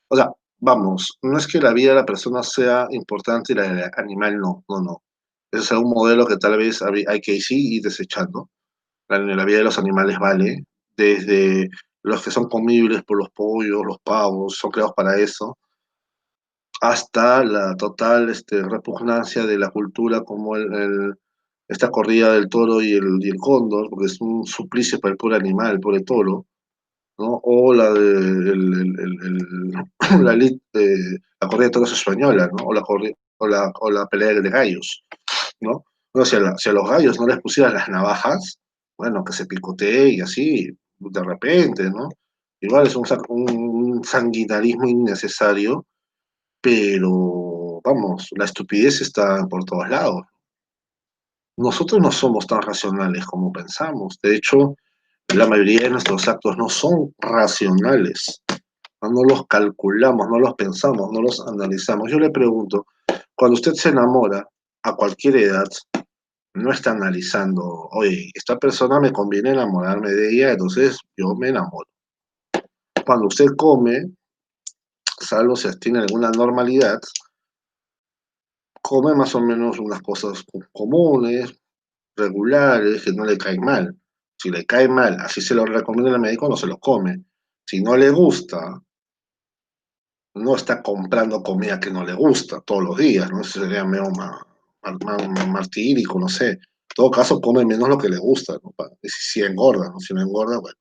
O sea, vamos, no es que la vida de la persona sea importante y la del animal no. Ese es un modelo que tal vez hay que sí ir desechando. La vida de los animales vale, desde los que son comibles por los pollos, los pavos, son creados para eso, hasta la total repugnancia de la cultura como esta corrida del toro y el cóndor, porque es un suplicio para el pobre animal, el pobre toro, ¿no? O la de la corrida de toros española, ¿no? O la pelea de gallos, ¿no? Bueno, si a los gallos no les pusieran las navajas, bueno, que se picotee y así, de repente, ¿no? Igual es un sanguinarismo innecesario, pero vamos, la estupidez está por todos lados. Nosotros no somos tan racionales como pensamos. De hecho, la mayoría de nuestros actos no son racionales. No los calculamos, no los pensamos, no los analizamos. Yo le pregunto, cuando usted se enamora a cualquier edad, no está analizando, oye, esta persona me conviene enamorarme de ella, entonces yo me enamoro. Cuando usted come, salvo si tiene alguna normalidad, come más o menos unas cosas comunes, regulares, que no le caen mal. Si le cae mal, así se lo recomienda el médico, no se lo come. Si no le gusta, no está comprando comida que no le gusta todos los días, ¿no? Eso sería medio martírico, no sé. En todo caso, come menos lo que le gusta, ¿no? Si engorda, ¿no? Si no engorda, bueno.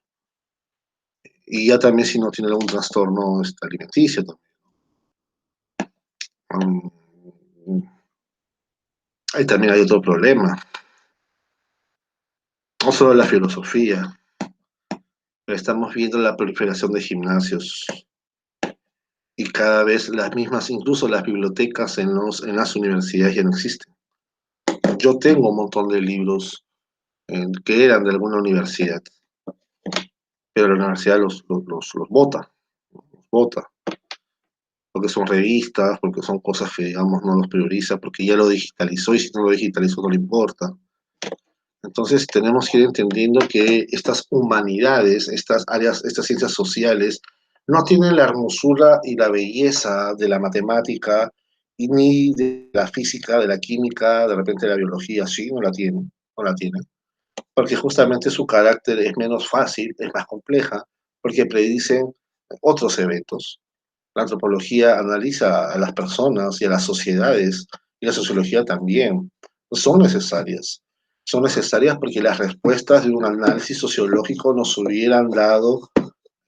Y ya también si no tiene algún trastorno alimenticio también. Um, ahí también hay otro problema. No solo la filosofía, pero estamos viendo la proliferación de gimnasios y cada vez las mismas, incluso las bibliotecas en las universidades ya no existen. Yo tengo un montón de libros que eran de alguna universidad, pero la universidad los bota, porque son revistas, porque son cosas que, digamos, no los prioriza, porque ya lo digitalizó y si no lo digitalizó no le importa. Entonces tenemos que ir entendiendo que estas humanidades, estas áreas, estas ciencias sociales, no tienen la hermosura y la belleza de la matemática y ni de la física, de la química, de repente de la biología, sí, no la tienen, porque justamente su carácter es menos fácil, es más compleja, porque predicen otros eventos. La antropología analiza a las personas y a las sociedades, y la sociología también. Son necesarias. Son necesarias porque las respuestas de un análisis sociológico nos hubieran dado,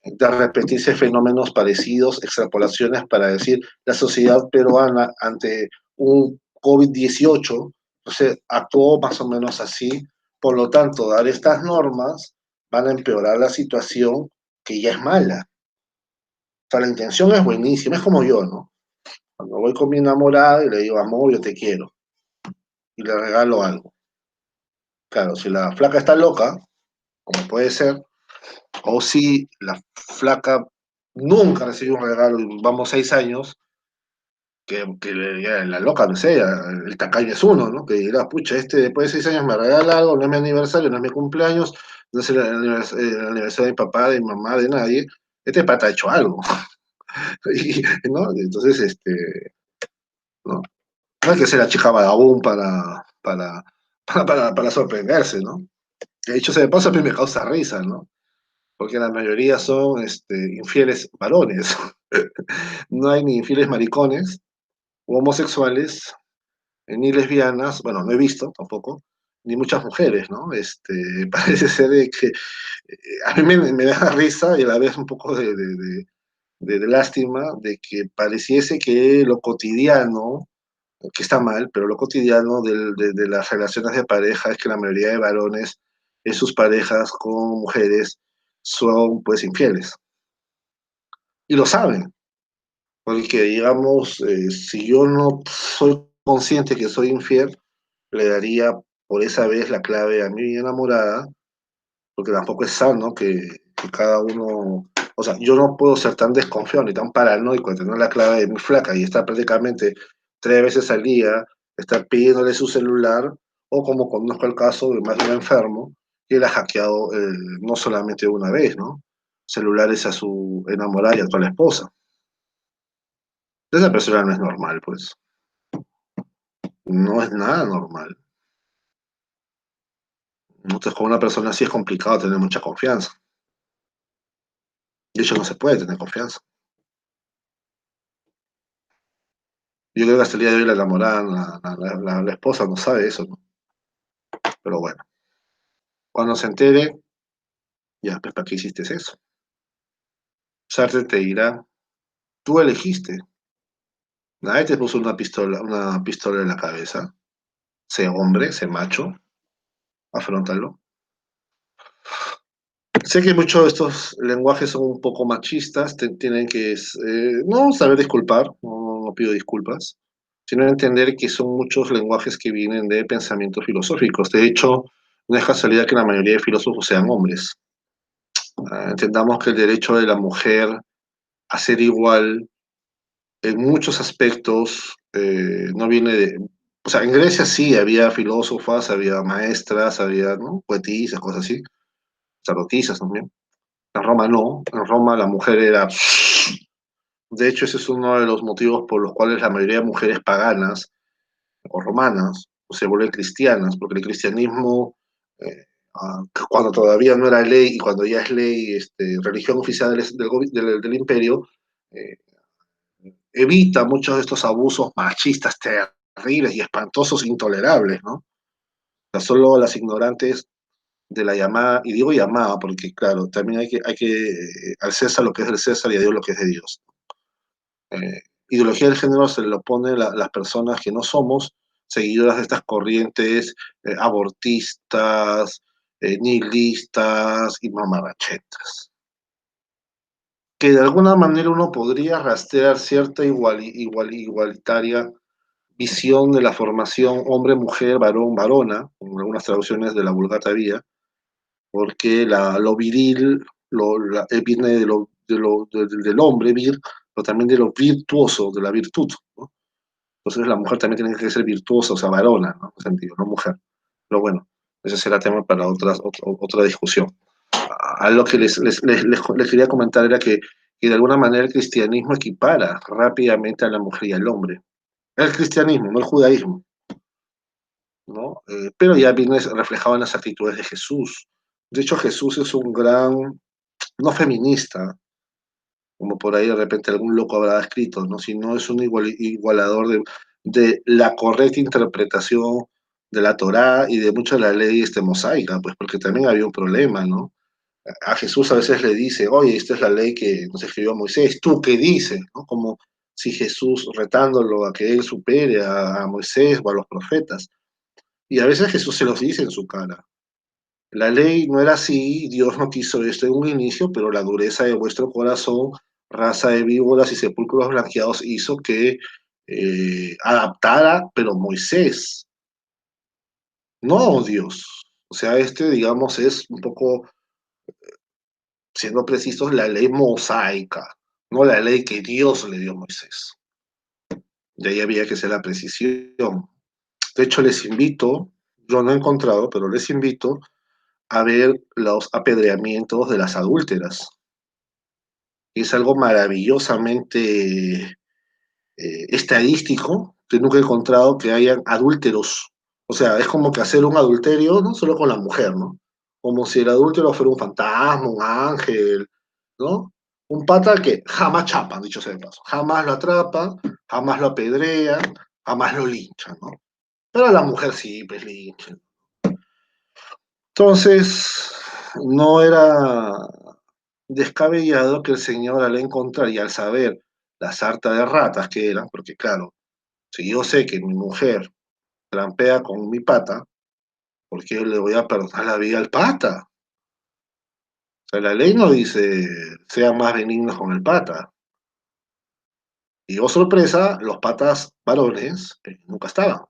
de repetirse fenómenos parecidos, extrapolaciones para decir la sociedad peruana ante un COVID-18, entonces actuó más o menos así. Por lo tanto, dar estas normas van a empeorar la situación que ya es mala. O sea, la intención es buenísima, es como yo, ¿no? Cuando voy con mi enamorada y le digo, amor, yo te quiero, y le regalo algo. Claro, si la flaca está loca, como puede ser, o si la flaca nunca recibió un regalo y vamos 6 años, que la loca, no sé, el tacaño es uno, ¿no? Que dirá, pucha, después de 6 años me regala algo, no es mi aniversario, no es mi cumpleaños, no es el aniversario de mi papá, de mi mamá, de nadie, este pata ha hecho algo, y, ¿no? Entonces, ¿no? No hay que ser la chica vagabún para sorprenderse, ¿no? De hecho, se me pasa, a mí me causa risa, ¿no? Porque la mayoría son infieles varones. No hay ni infieles maricones, o homosexuales, ni lesbianas, bueno, no he visto tampoco, ni muchas mujeres, ¿no? Parece ser de que a mí me da risa y a la vez un poco de lástima de que pareciese que lo cotidiano, que está mal, pero lo cotidiano de las relaciones de pareja es que la mayoría de varones sus parejas con mujeres son pues infieles. Y lo saben, porque digamos, si yo no soy consciente que soy infiel, le daría por esa vez la clave a mi enamorada, porque tampoco es sano que cada uno, o sea, yo no puedo ser tan desconfiado ni tan paranoico de tener la clave de mi flaca y estar prácticamente 3 veces al día, estar pidiéndole su celular, o como conozco el caso de más de un enfermo, que él ha hackeado no solamente una vez, ¿no? Celulares a su enamorada y actual esposa. Esa persona no es normal, pues. No es nada normal. Entonces, con una persona así es complicado tener mucha confianza. De hecho, no se puede tener confianza. Yo creo que hasta el día de hoy la enamorada, la esposa no sabe eso, ¿no? Pero bueno, cuando se entere, ya, pues, ¿para qué hiciste eso? Sartre te dirá, tú elegiste, nadie te puso una pistola en la cabeza, sé hombre, sé macho, afrontalo. Sé que muchos de estos lenguajes son un poco machistas, tienen que no saber disculpar, no pido disculpas, sino entender que son muchos lenguajes que vienen de pensamientos filosóficos. De hecho, no es casualidad que la mayoría de filósofos sean hombres. Entendamos que el derecho de la mujer a ser igual en muchos aspectos no viene de... O sea, en Grecia sí había filósofas, había maestras, había, ¿no?, poetisas, cosas así, sacerdotisas también. En Roma no, en Roma la mujer era... De hecho, ese es uno de los motivos por los cuales la mayoría de mujeres paganas o romanas se vuelven cristianas, porque el cristianismo, eh, cuando todavía no era ley y cuando ya es ley, religión oficial del imperio, eh, evita muchos de estos abusos machistas terribles y espantosos, intolerables, ¿no? O sea, solo las ignorantes de la llamada, y digo llamada porque, claro, también al César lo que es del César y a Dios lo que es de Dios. Ideología del género se lo pone las personas que no somos seguidoras de estas corrientes abortistas, nihilistas y mamarachetas. Que de alguna manera uno podría rastrear cierta igualitaria visión de la formación hombre-mujer, varón-varona, en algunas traducciones de la Vulgata Vía, porque lo viril viene del hombre vir, pero también de lo virtuoso, de la virtud, ¿no? Entonces la mujer también tiene que ser virtuosa, o sea, varona, ¿no? En ese sentido, no mujer. Pero bueno, ese será tema para otra discusión. A lo que les quería comentar era que de alguna manera el cristianismo equipara rápidamente a la mujer y al hombre. El cristianismo, no el judaísmo, ¿no? Pero ya viene reflejado en las actitudes de Jesús. De hecho, Jesús es un gran, no feminista, como por ahí de repente algún loco habrá escrito, ¿no? Sino es un igualador de la correcta interpretación de la Torá y de mucha de la ley mosaica, pues porque también había un problema, ¿no? A Jesús a veces le dice, oye, esta es la ley que nos escribió Moisés, ¿tú qué dices? ¿No? Como si Jesús retándolo a que él supere a Moisés o a los profetas. Y a veces Jesús se los dice en su cara. La ley no era así, Dios no quiso esto en un inicio, pero la dureza de vuestro corazón, raza de víboras y sepulcros blanqueados, hizo que adaptara, pero Moisés, no Dios. O sea, digamos, es un poco, siendo precisos, la ley mosaica, no la ley que Dios le dio a Moisés. De ahí había que ser la precisión. De hecho, les invito, yo no he encontrado, pero les invito a ver los apedreamientos de las adúlteras. Es algo maravillosamente estadístico, que nunca he encontrado que hayan adúlteros. O sea, es como que hacer un adulterio no solo con la mujer, ¿no? Como si el adúltero fuera un fantasma, un ángel, ¿no? Un pata que jamás chapan, dicho sea de paso. Jamás lo atrapan, jamás lo apedrean, jamás lo linchan, ¿no? Pero a la mujer sí, pues linchan. Entonces, no era descabellado que el Señor al encontrar y al saber la sarta de ratas que eran, porque claro, si yo sé que mi mujer trampea con mi pata, ¿Por qué le voy a perdonar la vida al pata? O sea, la ley no dice sean más benignos con el pata. Y oh sorpresa, los patas varones nunca estaban.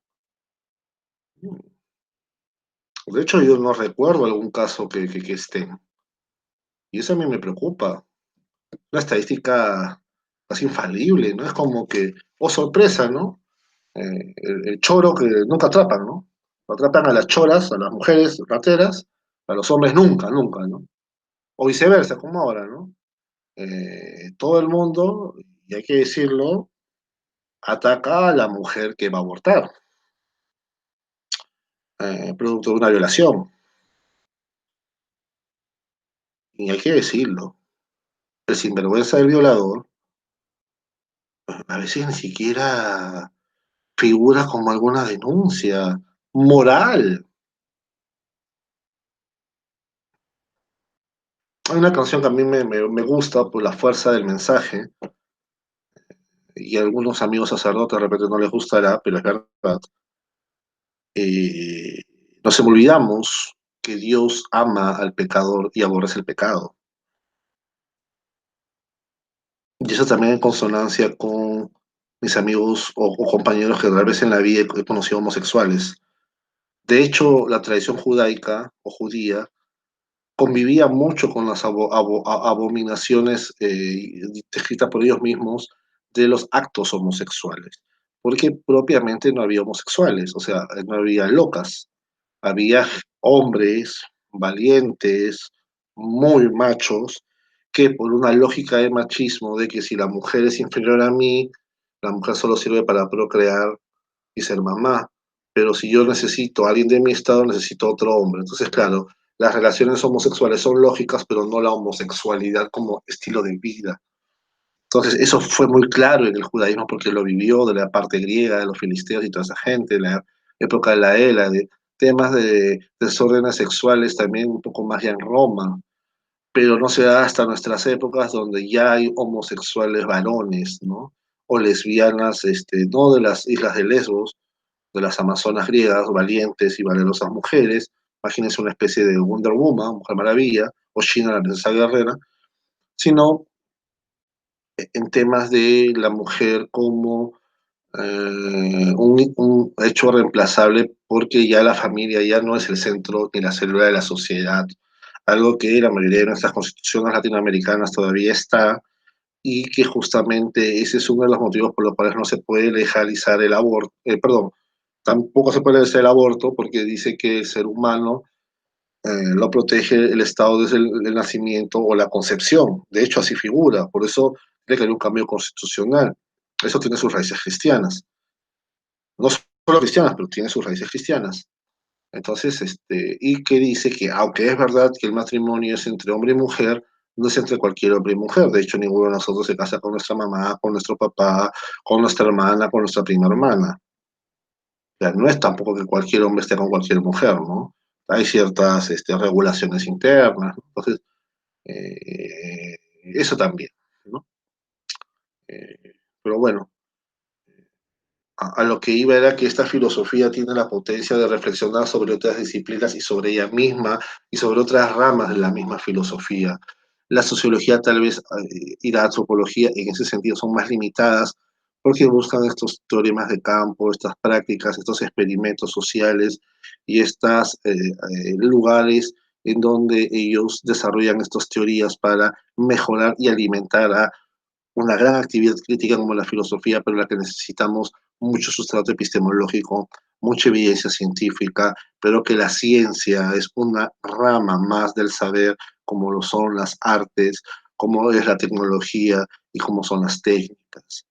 De hecho, yo no recuerdo algún caso que estén. Y eso a mí me preocupa. Una estadística casi infalible, ¿no? Es como que, oh sorpresa, ¿no? El choro que nunca atrapan, ¿no? Atrapan a las choras, a las mujeres rateras, a los hombres nunca, nunca, ¿no? O viceversa, como ahora, ¿no? Todo el mundo, y hay que decirlo, ataca a la mujer que va a abortar, producto de una violación. Y hay que decirlo, el sinvergüenza del violador a veces ni siquiera figura como alguna denuncia moral. Hay una canción que a mí me gusta por la fuerza del mensaje, y a algunos amigos sacerdotes de repente no les gustará, pero es verdad. Eh, Nos olvidamos que Dios ama al pecador y aborrece el pecado. Y eso también en consonancia con mis amigos o compañeros que tal vez en la vida he conocido homosexuales. De hecho, la tradición judaica o judía convivía mucho con las abominaciones descritas por ellos mismos de los actos homosexuales, porque propiamente no había homosexuales, o sea, no había locas, había hombres valientes, muy machos, que por una lógica de machismo, de que si la mujer es inferior a mí, la mujer solo sirve para procrear y ser mamá, pero si yo necesito a alguien de mi estado, necesito otro hombre. Entonces, claro, las relaciones homosexuales son lógicas, pero no la homosexualidad como estilo de vida. Entonces, eso fue muy claro en el judaísmo porque lo vivió de la parte griega, de los filisteos y toda esa gente, de la época de la era, de temas de desórdenes sexuales también un poco más ya en Roma, pero no se da hasta nuestras épocas donde ya hay homosexuales varones, ¿no? O lesbianas, no de las islas de Lesbos, de las amazonas griegas, valientes y valerosas mujeres, imagínense una especie de Wonder Woman, Mujer Maravilla, o China, la princesa guerrera, sino en temas de la mujer como un hecho reemplazable porque ya la familia ya no es el centro ni la célula de la sociedad, algo que la mayoría de nuestras constituciones latinoamericanas todavía está y que justamente ese es uno de los motivos por los cuales no se puede legalizar el aborto, perdón, tampoco se puede legalizar el aborto porque dice que el ser humano lo protege el Estado desde el nacimiento o la concepción. De hecho, así figura. Por eso cree que hay un cambio constitucional. Eso tiene sus raíces cristianas. No solo cristianas, pero tiene sus raíces cristianas. Entonces, y que dice que aunque es verdad que el matrimonio es entre hombre y mujer, no es entre cualquier hombre y mujer. De hecho, ninguno de nosotros se casa con nuestra mamá, con nuestro papá, con nuestra hermana, con nuestra prima hermana. O sea, no es tampoco que cualquier hombre esté con cualquier mujer, ¿no? Hay ciertas regulaciones internas, ¿no? Entonces, eso también, ¿no? Pero bueno, a lo que iba era que esta filosofía tiene la potencia de reflexionar sobre otras disciplinas y sobre ella misma y sobre otras ramas de la misma filosofía. La sociología tal vez y la antropología en ese sentido son más limitadas porque buscan estos teoremas de campo, estas prácticas, estos experimentos sociales y estos lugares en donde ellos desarrollan estas teorías para mejorar y alimentar a una gran actividad crítica como la filosofía, pero la que necesitamos mucho sustrato epistemológico, mucha evidencia científica, pero que la ciencia es una rama más del saber, como lo son las artes, como es la tecnología y como son las técnicas.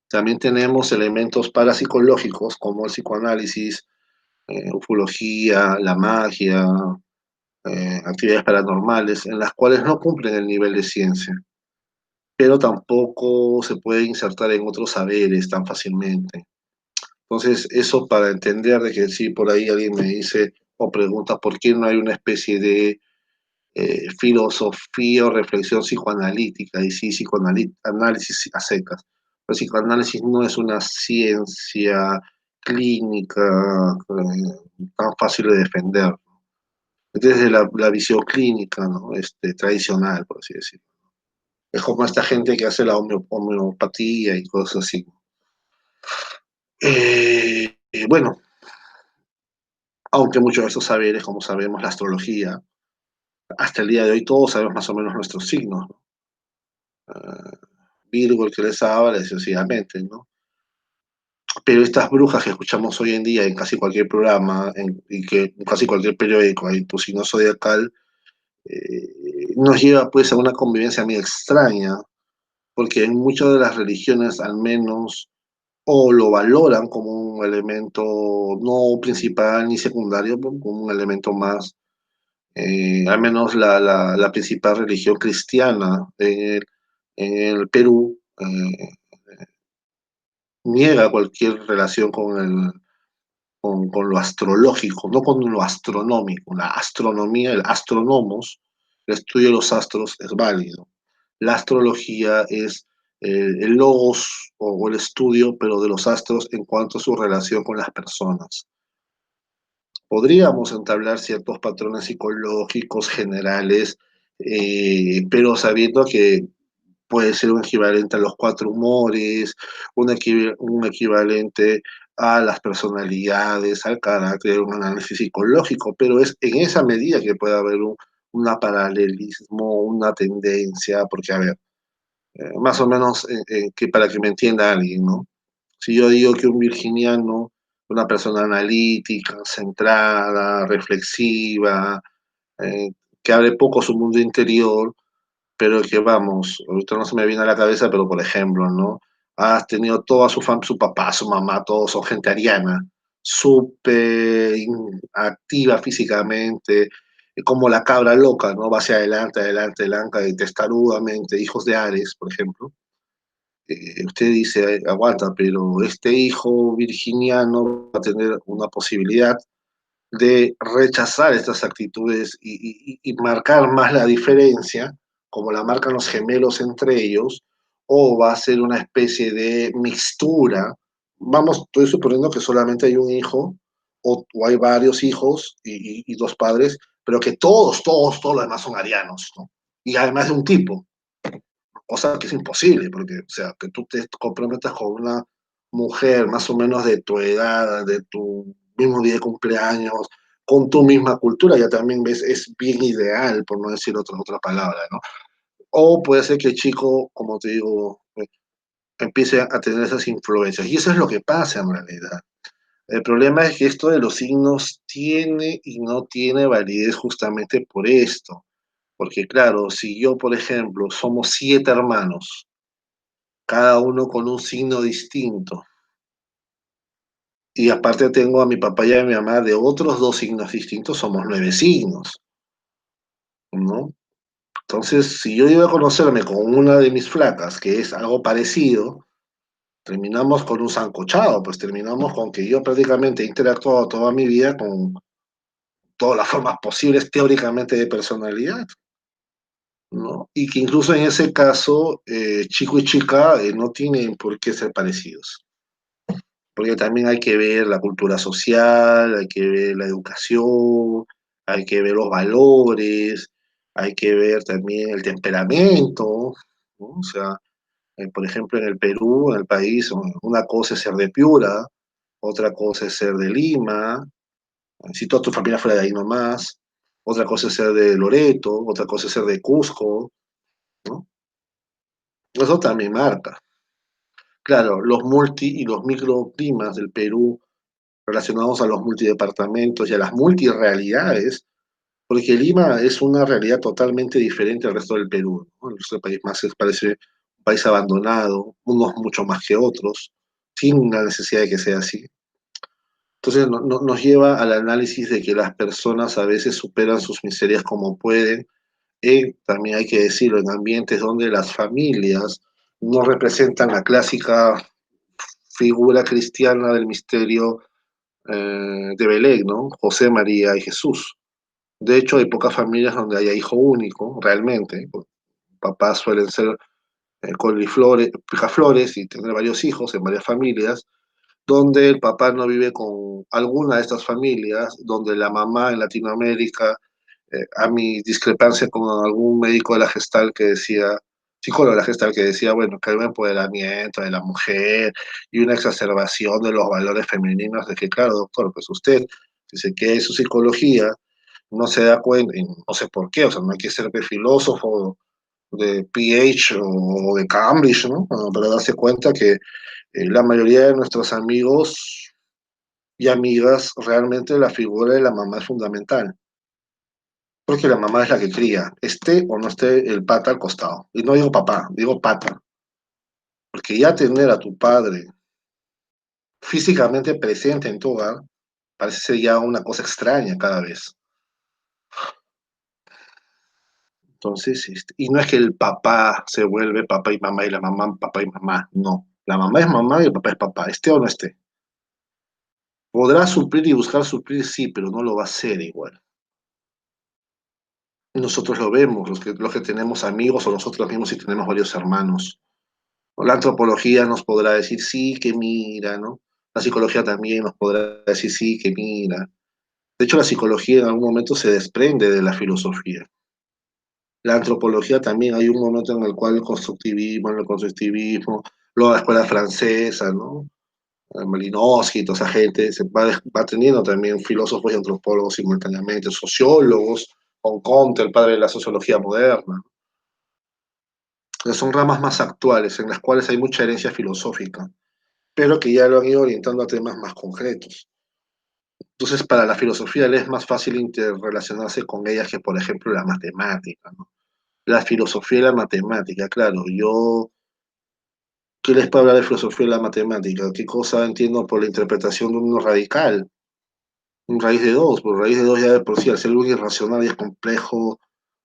También tenemos elementos parapsicológicos como el psicoanálisis, ufología, la magia, actividades paranormales, en las cuales no cumplen el nivel de ciencia, pero tampoco se puede insertar en otros saberes tan fácilmente. Entonces, eso para entender de que si por ahí alguien me dice o pregunta por qué no hay una especie de filosofía o reflexión psicoanalítica, y sí, psicoanálisis a secas. El psicoanálisis no es una ciencia clínica, tan fácil de defender, desde la visión clínica, ¿no? Tradicional, por así decirlo. Es como esta gente que hace la homeopatía y cosas así. Bueno, aunque muchos de estos saberes, como sabemos, la astrología, hasta el día de hoy todos sabemos más o menos nuestros signos, ¿no? Virgo, el que les habla, sucesivamente, ¿no? Pero estas brujas que escuchamos hoy en día en casi cualquier programa, y que en casi cualquier periódico hay tu signo zodiacal, nos lleva pues a una convivencia muy extraña, porque en muchas de las religiones al menos o lo valoran como un elemento no principal ni secundario, como un elemento más, al menos la principal religión cristiana en el Perú, niega cualquier relación con lo astrológico, no con lo astronómico. La astronomía, el astronomos, el estudio de los astros es válido. La astrología es el logos o el estudio, pero de los astros en cuanto a su relación con las personas. Podríamos entablar ciertos patrones psicológicos generales, pero sabiendo que puede ser un equivalente a los cuatro humores, un equivalente a las personalidades, al carácter, un análisis psicológico, pero es en esa medida que puede haber una paralelismo, una tendencia, porque, a ver, más o menos que para que me entienda alguien, ¿no? Si yo digo que un virginiano, una persona analítica, centrada, reflexiva, eh, que abre poco su mundo interior, pero que vamos, ahorita no se me viene a la cabeza, pero por ejemplo, ¿no? Has tenido toda su papá, su mamá, todos son gente ariana, súper activa físicamente, como la cabra loca, ¿no? Va hacia adelante, adelante, adelante, y testarudamente, hijos de Ares, por ejemplo. Usted dice, aguanta, pero este hijo virginiano va a tener una posibilidad de rechazar estas actitudes y marcar más la diferencia, como la marcan los gemelos entre ellos, o va a ser una especie de mixtura. Vamos, estoy suponiendo que solamente hay un hijo, o hay varios hijos y dos padres, pero que todos los demás son arianos, ¿no? Y además de un tipo, cosa que es imposible, porque, o sea, que tú te comprometas con una mujer más o menos de tu edad, de tu mismo día de cumpleaños, con tu misma cultura, ya también ves, es bien ideal, por no decir otra palabra, ¿no? O puede ser que el chico, como te digo, empiece a tener esas influencias. Y eso es lo que pasa en realidad. El problema es que esto de los signos tiene y no tiene validez justamente por esto. Porque claro, si yo, por ejemplo, somos 7 hermanos, cada uno con un signo distinto. Y aparte tengo a mi papá y a mi mamá de otros dos signos distintos, somos 9 signos, ¿no? Entonces, si yo iba a conocerme con una de mis flacas, que es algo parecido, terminamos con un sancochado, pues terminamos con que yo prácticamente he interactuado toda mi vida con todas las formas posibles teóricamente de personalidad, ¿no? Y que incluso en ese caso, chico y chica no tienen por qué ser parecidos. Porque también hay que ver la cultura social, hay que ver la educación, hay que ver los valores, hay que ver también el temperamento, ¿no? O sea, por ejemplo, en el Perú, en el país, una cosa es ser de Piura, otra cosa es ser de Lima, si toda tu familia fuera de ahí nomás, otra cosa es ser de Loreto, otra cosa es ser de Cusco, ¿no? Eso también marca. Claro, los multi y los microclimas del Perú relacionados a los multidepartamentos y a las multirealidades, porque Lima es una realidad totalmente diferente al resto del Perú, ¿no? El resto del país más parece un país abandonado, unos mucho más que otros, sin la necesidad de que sea así. Entonces nos lleva al análisis de que las personas a veces superan sus miserias como pueden, y también hay que decirlo, en ambientes donde las familias no representan la clásica figura cristiana del misterio de Belén, ¿no? José, María y Jesús. De hecho, hay pocas familias donde haya hijo único, realmente. Papás suelen ser coliflores, picaflores y tener varios hijos en varias familias. donde el papá no vive con alguna de estas familias, donde la mamá en Latinoamérica, a mi discrepancia con algún médico de la Gestal que decía, psicólogo de la Gestal que decía, bueno, que hay un empoderamiento de la mujer y una exacerbación de los valores femeninos, de que, claro, doctor, pues usted, si se queda en su psicología, no se da cuenta, y no sé por qué, o sea, no hay que ser de filósofo, de PH o de Cambridge, ¿no? Bueno, para darse cuenta que la mayoría de nuestros amigos y amigas, realmente la figura de la mamá es fundamental, porque la mamá es la que cría, esté o no esté el pata al costado. Y no digo papá, digo pata, porque ya tener a tu padre físicamente presente en tu hogar parece ser ya una cosa extraña cada vez. Entonces, y no es que el papá se vuelve papá y mamá y la mamá papá y mamá, no. La mamá es mamá y el papá es papá, esté o no esté. Podrá suplir y buscar suplir, sí, pero no lo va a hacer igual. Nosotros lo vemos, los que tenemos amigos o nosotros mismos si tenemos varios hermanos. La antropología nos podrá decir sí, que mira, ¿no? La psicología también nos podrá decir sí, que mira. De hecho, la psicología en algún momento se desprende de la filosofía. La antropología también hay un momento en el cual el constructivismo, luego la escuela francesa, ¿no? Malinowski, toda esa gente, va teniendo también filósofos y antropólogos simultáneamente, sociólogos, con Comte, el padre de la sociología moderna. Son ramas más actuales, en las cuales hay mucha herencia filosófica, pero que ya lo han ido orientando a temas más concretos. Entonces, para la filosofía le es más fácil interrelacionarse con ellas que, por ejemplo, la matemática, ¿no? La filosofía y la matemática, claro, ¿qué les puedo hablar de filosofía y la matemática? ¿Qué cosa entiendo por la interpretación de uno radical? Un raíz de dos, por raíz de dos ya de por sí, al ser algo irracional y es complejo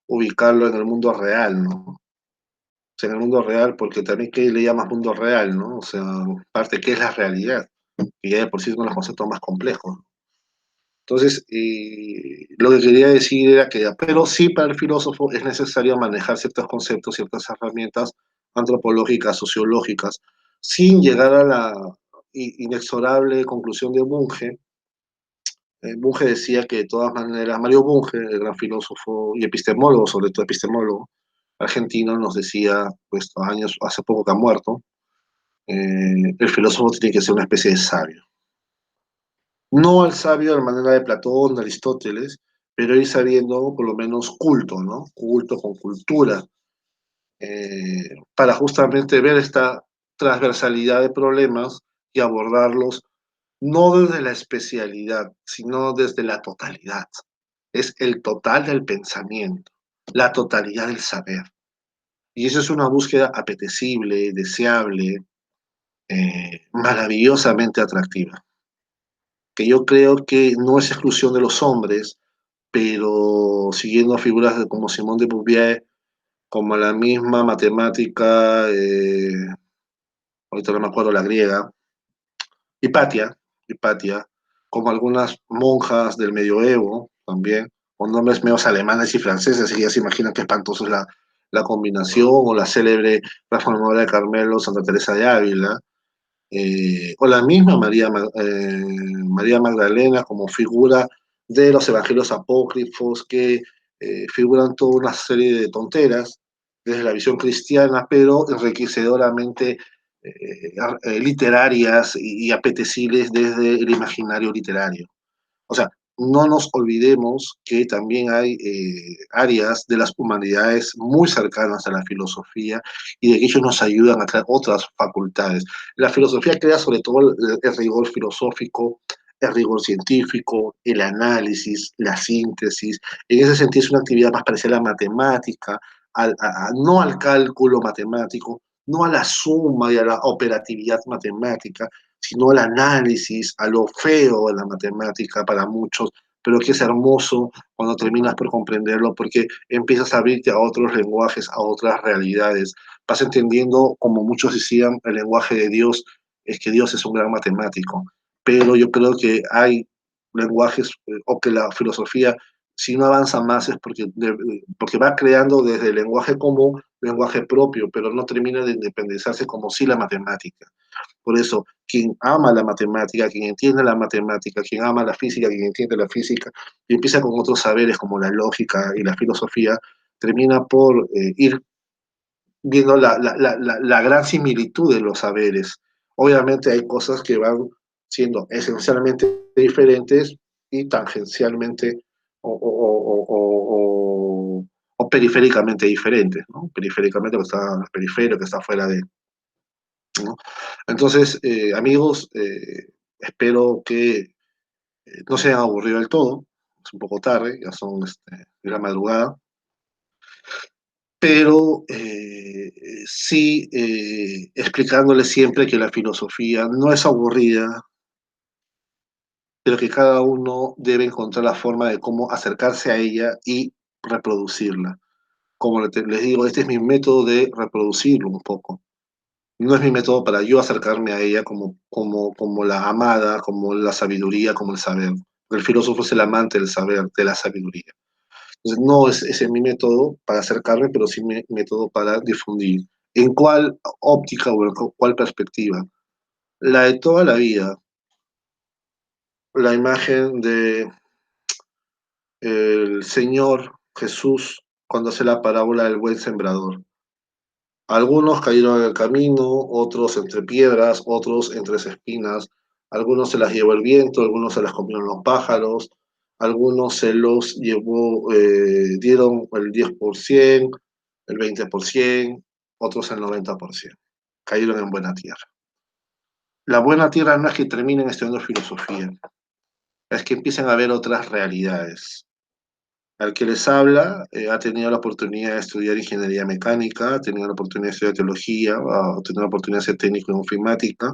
ubicarlo en el mundo real, ¿no? O sea, en el mundo real, porque también ¿qué le llamas mundo real, no? O sea, parte, ¿qué es la realidad? Que ya de por sí son los conceptos más complejos. Entonces, lo que quería decir era que, pero sí para el filósofo es necesario manejar ciertos conceptos, ciertas herramientas antropológicas, sociológicas, sin llegar a la inexorable conclusión de Bunge. Bunge decía que de todas maneras, Mario Bunge, el gran filósofo y epistemólogo, sobre todo epistemólogo argentino, nos decía, pues años, hace poco que ha muerto, el filósofo tiene que ser una especie de sabio. No al sabio de manera de Platón, de Aristóteles, pero ir sabiendo por lo menos culto, ¿no? Culto con cultura, para justamente ver esta transversalidad de problemas y abordarlos no desde la especialidad, sino desde la totalidad. Es el total del pensamiento, la totalidad del saber. Y eso es una búsqueda apetecible, deseable, maravillosamente atractiva, que yo creo que no es exclusión de los hombres, pero siguiendo figuras como Simón de Beauvoir, como la misma matemática, ahorita no me acuerdo la griega, Hipatia, Hipatia, como algunas monjas del medioevo también, con nombres medios alemanes y franceses, y ya se imaginan qué espantoso es la combinación, o la célebre reformadora de Carmelo, Santa Teresa de Ávila, o la misma María Magdalena como figura de los evangelios apócrifos que figuran toda una serie de tonteras desde la visión cristiana, pero enriquecedoramente literarias y apetecibles desde el imaginario literario. O sea, no nos olvidemos que también hay áreas de las humanidades muy cercanas a la filosofía y de que ellos nos ayudan a crear otras facultades. La filosofía crea sobre todo el rigor filosófico, el rigor científico, el análisis, la síntesis. En ese sentido es una actividad más parecida a la matemática, no al cálculo matemático, no a la suma y a la operatividad matemática, sino al análisis, a lo feo de la matemática para muchos, pero que es hermoso cuando terminas por comprenderlo porque empiezas a abrirte a otros lenguajes, a otras realidades. Vas entendiendo, como muchos decían, el lenguaje de Dios, es que Dios es un gran matemático, pero yo creo que hay lenguajes o que la filosofía si no avanza más es porque va creando desde el lenguaje común, lenguaje propio, pero no termina de independizarse como si la matemática. Por eso, quien ama la matemática, quien entiende la matemática, quien ama la física, quien entiende la física, y empieza con otros saberes como la lógica y la filosofía, termina por ir viendo la gran similitud de los saberes. Obviamente hay cosas que van siendo esencialmente diferentes y tangencialmente o periféricamente diferentes, ¿no? Periféricamente que está periférico, que está fuera de, ¿no? Entonces, amigos, espero que no se hayan aburrido del todo. Es un poco tarde, ya son de la madrugada, pero sí explicándoles siempre que la filosofía no es aburrida, pero que cada uno debe encontrar la forma de cómo acercarse a ella y reproducirla. Como les digo, este es mi método de reproducirlo un poco. No es mi método para yo acercarme a ella como la amada, como la sabiduría, como el saber. El filósofo es el amante del saber, de la sabiduría. Entonces, no es ese mi método para acercarme, pero sí mi método para difundir. ¿En cuál óptica o en cuál perspectiva? La de toda la vida, la imagen de el Señor Jesús cuando hace la parábola del buen sembrador. Algunos cayeron en el camino, otros entre piedras, otros entre espinas, algunos se las llevó el viento, algunos se las comieron los pájaros, algunos se los llevó, dieron el 10%, el 20%, otros el 90%. Cayeron en buena tierra. La buena tierra no es que terminen estudiando filosofía, es que empiecen a ver otras realidades. Al que les habla ha tenido la oportunidad de estudiar ingeniería mecánica, ha tenido la oportunidad de estudiar teología, ha tenido la oportunidad de ser técnico en informática,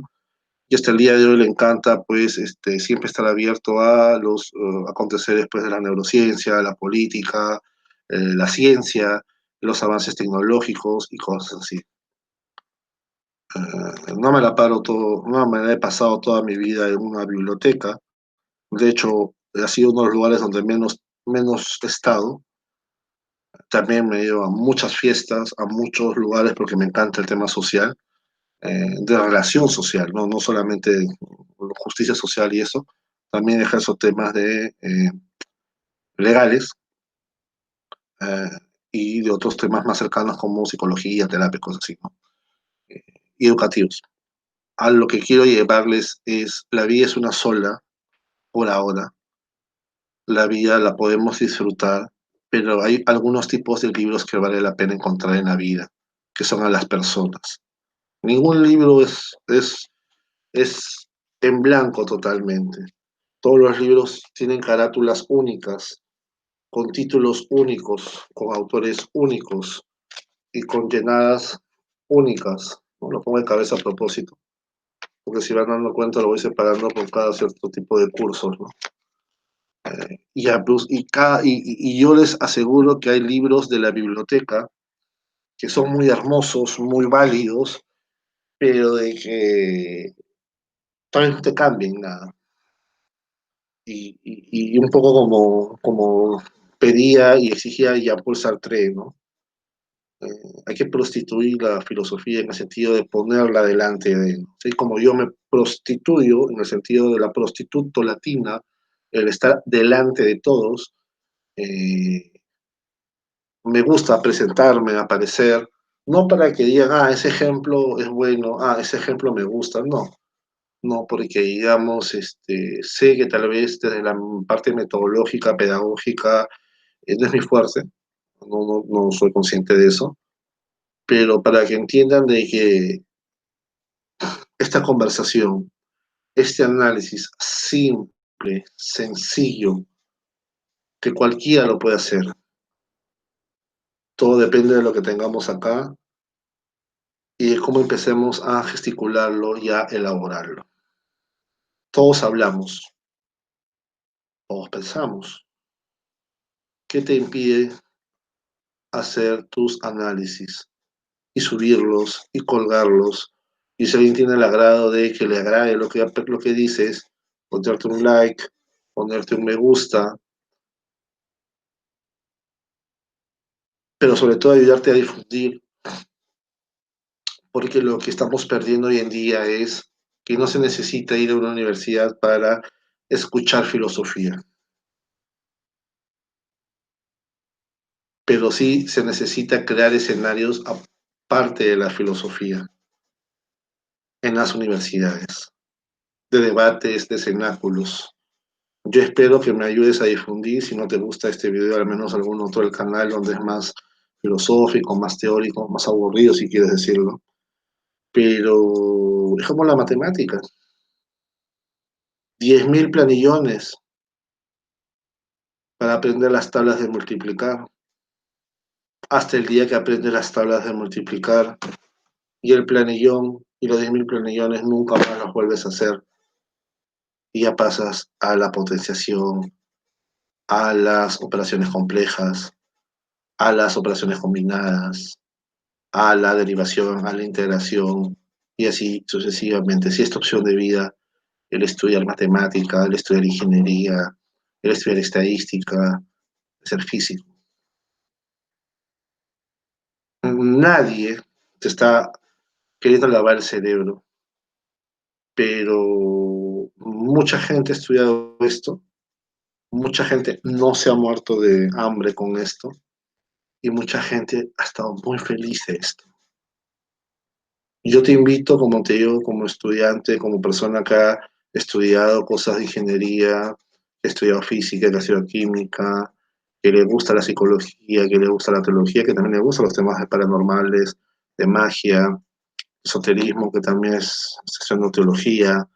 y hasta el día de hoy le encanta pues siempre estar abierto a los aconteceres pues, de la neurociencia, la política, la ciencia, los avances tecnológicos y cosas así. No me la paro todo, no me la he pasado toda mi vida en una biblioteca. De hecho, ha sido uno de los lugares donde menos he estado. También me he ido a muchas fiestas, a muchos lugares porque me encanta el tema social, de relación social, ¿no? No solamente justicia social y eso, también ejerzo temas de legales eh, y de otros temas más cercanos como psicología, terapia, cosas así, ¿no? Y educativos. A lo que quiero llevarles es, la vida es una sola por ahora, la vida la podemos disfrutar, pero hay algunos tipos de libros que vale la pena encontrar en la vida, que son a las personas. Ningún libro es en blanco totalmente. Todos los libros tienen carátulas únicas, con títulos únicos, con autores únicos y con llenadas únicas. ¿No? Lo pongo en cabeza a propósito, porque si van dando cuenta lo voy separando por cada cierto tipo de cursos. ¿No? Y yo les aseguro que hay libros de la biblioteca que son muy hermosos, muy válidos, pero de que todavía no te cambien nada. Y un poco como pedía y exigía Jean-Paul Sartre, ¿no? Hay que prostituir la filosofía en el sentido de ponerla delante de, ¿sí? Como yo me prostituyo en el sentido de la prostituto latina, el estar delante de todos, eh, me gusta presentarme, aparecer, no para que digan, ah, ese ejemplo es bueno, ah, ese ejemplo me gusta, no, no, porque digamos, sé que tal vez desde la parte metodológica, pedagógica, no es mi fuerte, no soy consciente de eso, pero para que entiendan de que esta conversación, este análisis simple, sencillo, que cualquiera lo puede hacer, todo depende de lo que tengamos acá y de cómo empecemos a gesticularlo y a elaborarlo. Todos hablamos, todos pensamos. ¿Qué te impide hacer tus análisis y subirlos y colgarlos? Y si alguien tiene el agrado de que le agrade lo que dices, ponerte un like, ponerte un me gusta, pero sobre todo ayudarte a difundir, porque lo que estamos perdiendo hoy en día es que no se necesita ir a una universidad para escuchar filosofía, pero sí se necesita crear escenarios aparte de la filosofía en las universidades, de debates, de cenáculos. Yo espero que me ayudes a difundir, si no te gusta este video, al menos algún otro del canal donde es más filosófico, más teórico, más aburrido, si quieres decirlo. Pero es como la matemática. 10.000 planillones para aprender las tablas de multiplicar. Hasta el día que aprendes las tablas de multiplicar y el planillón y los 10.000 planillones nunca más los vuelves a hacer. Y ya pasas a la potenciación, a las operaciones complejas, a las operaciones combinadas, a la derivación, a la integración y así sucesivamente. Si es tu opción de vida el estudiar matemática, el estudiar ingeniería, el estudiar estadística, ser físico. Nadie te está queriendo lavar el cerebro, pero mucha gente ha estudiado esto, mucha gente no se ha muerto de hambre con esto y mucha gente ha estado muy feliz de esto. Yo te invito, como te digo, como estudiante, como persona que ha estudiado cosas de ingeniería, que ha estudiado física, que ha estudiado química, que le gusta la psicología, que le gusta la teología, que también le gustan los temas de paranormales, de magia, esoterismo, que también es sección de teología,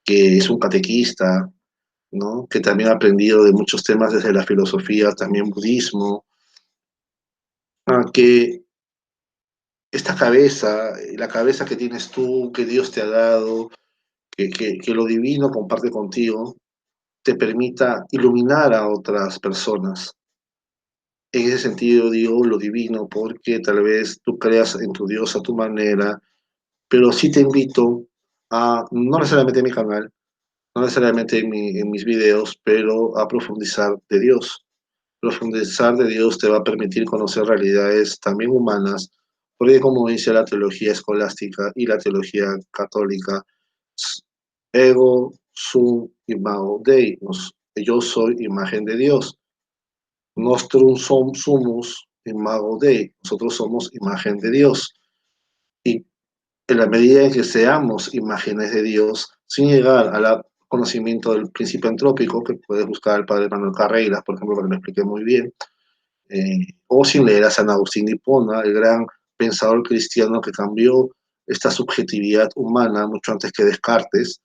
que es un catequista, ¿no? Que también ha aprendido de muchos temas desde la filosofía, también budismo, que esta cabeza, la cabeza que tienes tú, que Dios te ha dado, que lo divino comparte contigo, te permita iluminar a otras personas. En ese sentido digo lo divino, porque tal vez tú creas en tu Dios a tu manera, pero sí te invito a, no necesariamente en mi canal, no necesariamente en mis videos, pero a profundizar de Dios. Profundizar de Dios te va a permitir conocer realidades también humanas, porque como dice la teología escolástica y la teología católica, ego sum imago Dei, yo soy imagen de Dios. Nostrum sumus imago Dei, nosotros somos imagen de Dios. Y en la medida en que seamos imágenes de Dios, sin llegar al conocimiento del principio antrópico, que puedes buscar al padre Manuel Carreira, por ejemplo, para que lo explique muy bien, o sin leer a San Agustín de Hipona, el gran pensador cristiano que cambió esta subjetividad humana mucho antes que Descartes,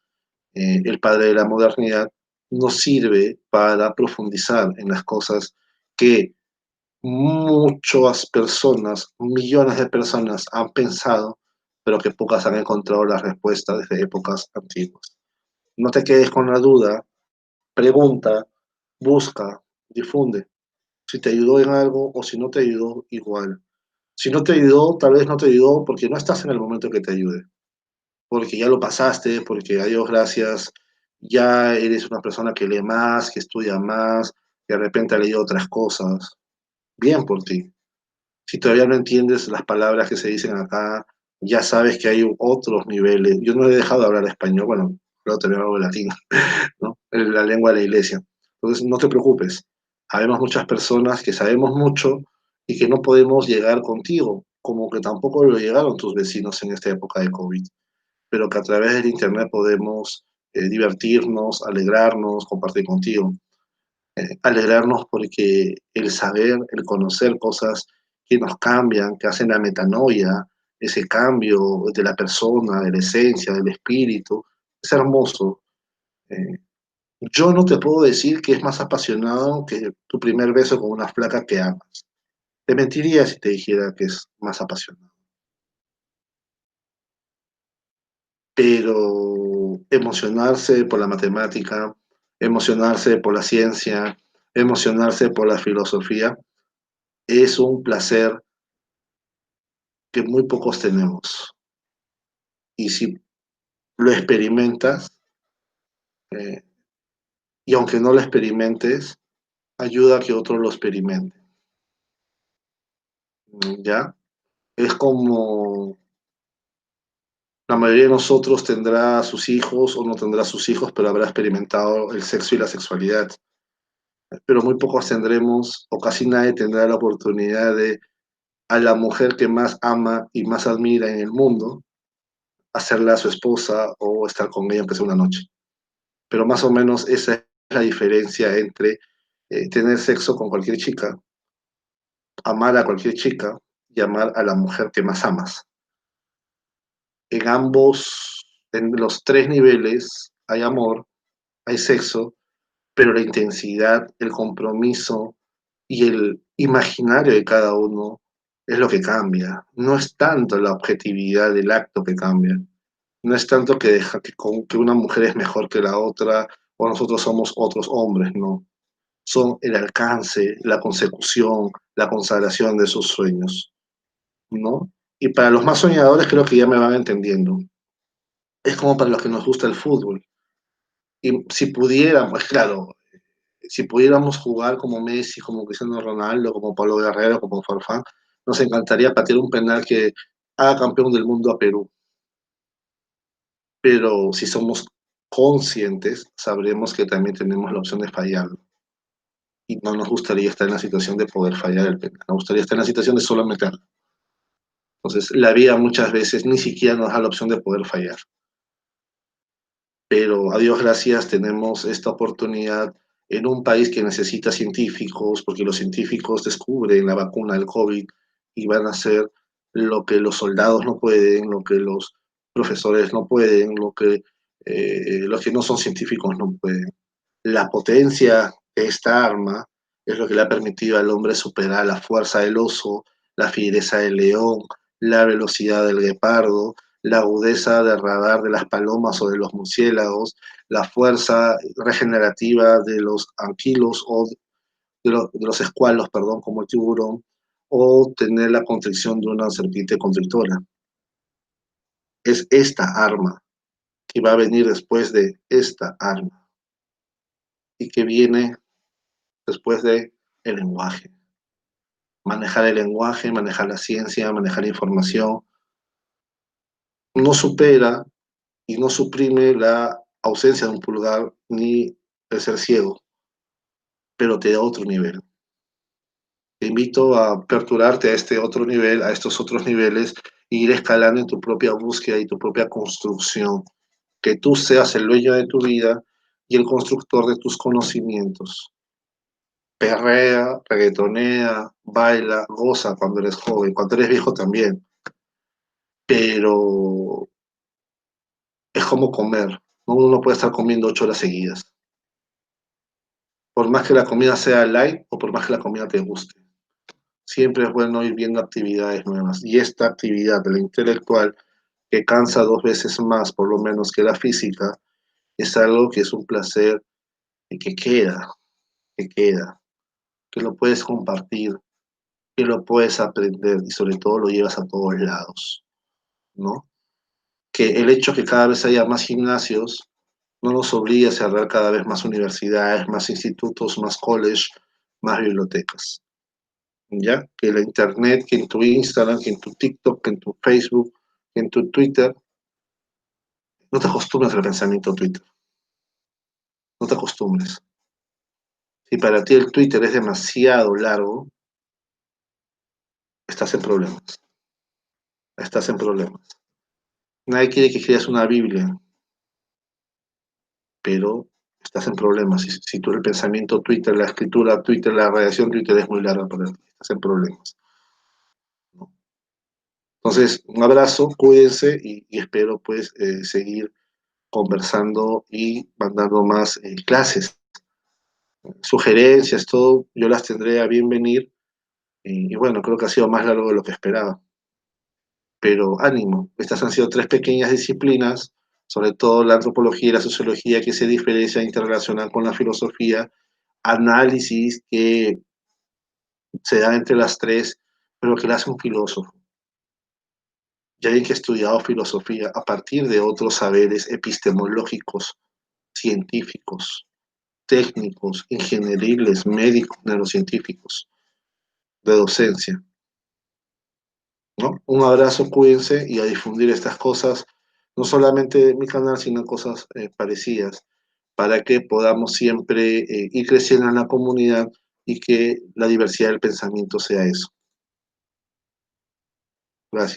el padre de la modernidad, nos sirve para profundizar en las cosas que muchas personas, millones de personas han pensado, pero que pocas han encontrado la respuesta desde épocas antiguas. No te quedes con la duda, pregunta, busca, difunde. Si te ayudó en algo o si no te ayudó, igual. Si no te ayudó, tal vez no te ayudó porque no estás en el momento que te ayude, porque ya lo pasaste, porque a Dios gracias, ya eres una persona que lee más, que estudia más, que de repente ha leído otras cosas. Bien por ti. Si todavía no entiendes las palabras que se dicen acá, ya sabes que hay otros niveles. Yo no he dejado de hablar español, bueno, pero también hablo latín, ¿no? Es la lengua de la iglesia. Entonces, no te preocupes. Habemos muchas personas que sabemos mucho y que no podemos llegar contigo, como que tampoco lo llegaron tus vecinos en esta época de COVID, pero que a través del Internet podemos divertirnos, alegrarnos, compartir contigo. Alegrarnos porque el saber, el conocer cosas que nos cambian, que hacen la metanoia, ese cambio de la persona, de la esencia, del espíritu, es hermoso. Eh, yo no te puedo decir que es más apasionado que tu primer beso con una flaca que amas. Te mentiría si te dijera que es más apasionado. Pero emocionarse por la matemática, emocionarse por la ciencia, emocionarse por la filosofía, es un placer que muy pocos tenemos. Y si lo experimentas, eh, y aunque no lo experimentes, ayuda a que otros lo experimenten. ¿ya? Es como la mayoría de nosotros tendrá sus hijos o no tendrá sus hijos, pero habrá experimentado el sexo y la sexualidad. Pero muy pocos tendremos, o casi nadie tendrá la oportunidad de a la mujer que más ama y más admira en el mundo, hacerla su esposa o estar con ella aunque sea una noche. Pero más o menos esa es la diferencia entre tener sexo con cualquier chica, amar a cualquier chica y amar a la mujer que más amas. En ambos, en los tres niveles, hay amor, hay sexo, pero la intensidad, el compromiso y el imaginario de cada uno es lo que cambia. No es tanto la objetividad del acto que cambia. No es tanto que deja que una mujer es mejor que la otra o nosotros somos otros hombres, no. Son el alcance, la consecución, la consagración de esos sueños, ¿no? Y para los más soñadores creo que ya me van entendiendo. Es como para los que nos gusta el fútbol. Y si pudiéramos, claro, si pudiéramos jugar como Messi, como Cristiano Ronaldo, como Pablo Guerrero, como Farfán, nos encantaría patear un penal que haga campeón del mundo a Perú. Pero si somos conscientes, sabremos que también tenemos la opción de fallarlo. Y no nos gustaría estar en la situación de poder fallar el penal. Nos gustaría estar en la situación de solo meterlo. Entonces, la vida muchas veces ni siquiera nos da la opción de poder fallar. Pero a Dios gracias tenemos esta oportunidad en un país que necesita científicos, porque los científicos descubren la vacuna del COVID y van a hacer lo que los soldados no pueden, lo que los profesores no pueden, lo que los que no son científicos no pueden. La potencia de esta arma es lo que le ha permitido al hombre superar la fuerza del oso, la fiereza del león, la velocidad del guepardo, la agudeza del radar de las palomas o de los murciélagos, la fuerza regenerativa de los anquilos o de los escualos, perdón, como el tiburón, o tener la constricción de una serpiente constrictora. Es esta arma que va a venir después de esta arma y que viene después de el lenguaje. Manejar el lenguaje, manejar la ciencia, manejar la información, no supera y no suprime la ausencia de un pulgar ni el ser ciego, pero te da otro nivel. Te invito a aperturarte a este otro nivel, a estos otros niveles, e ir escalando en tu propia búsqueda y tu propia construcción. Que tú seas el dueño de tu vida y el constructor de tus conocimientos. Perrea, reggaetonea, baila, goza cuando eres joven, cuando eres viejo también, pero es como comer, ¿no? Uno no puede estar comiendo 8 horas seguidas, por más que la comida sea light o por más que la comida te guste. Siempre es bueno ir viendo actividades nuevas y esta actividad, la intelectual, que cansa 2 veces más por lo menos que la física, es algo que es un placer y que queda, que lo puedes compartir, que lo puedes aprender y sobre todo lo llevas a todos lados, ¿no? Que el hecho que cada vez haya más gimnasios no nos obliga a cerrar cada vez más universidades, más institutos, más college, más bibliotecas. ¿Ya? Que la internet, que en tu Instagram, que en tu TikTok, que en tu Facebook, que en tu Twitter, no te acostumbres al pensamiento Twitter, no te acostumbres. Si para ti el Twitter es demasiado largo, estás en problemas, estás en problemas. Nadie quiere que creas una Biblia, pero estás en problemas. Si tú el pensamiento Twitter, la escritura Twitter, la redacción Twitter es muy larga para ti, estás en problemas. ¿No? Entonces, un abrazo, cuídense y espero pues seguir conversando y mandando más clases, sugerencias, todo, yo las tendré a bien venir y bueno, creo que ha sido más largo de lo que esperaba, pero ánimo, estas han sido tres pequeñas disciplinas, sobre todo la antropología y la sociología que se diferencian, interrelacionan con la filosofía, análisis que se da entre las tres, pero que la hace un filósofo. Y alguien que ha estudiado filosofía a partir de otros saberes epistemológicos, científicos, técnicos, ingenieriles, médicos, neurocientíficos, de docencia. ¿no? Un abrazo, cuídense y a difundir estas cosas, no solamente de mi canal, sino cosas parecidas, para que podamos siempre ir creciendo en la comunidad y que la diversidad del pensamiento sea eso. Gracias.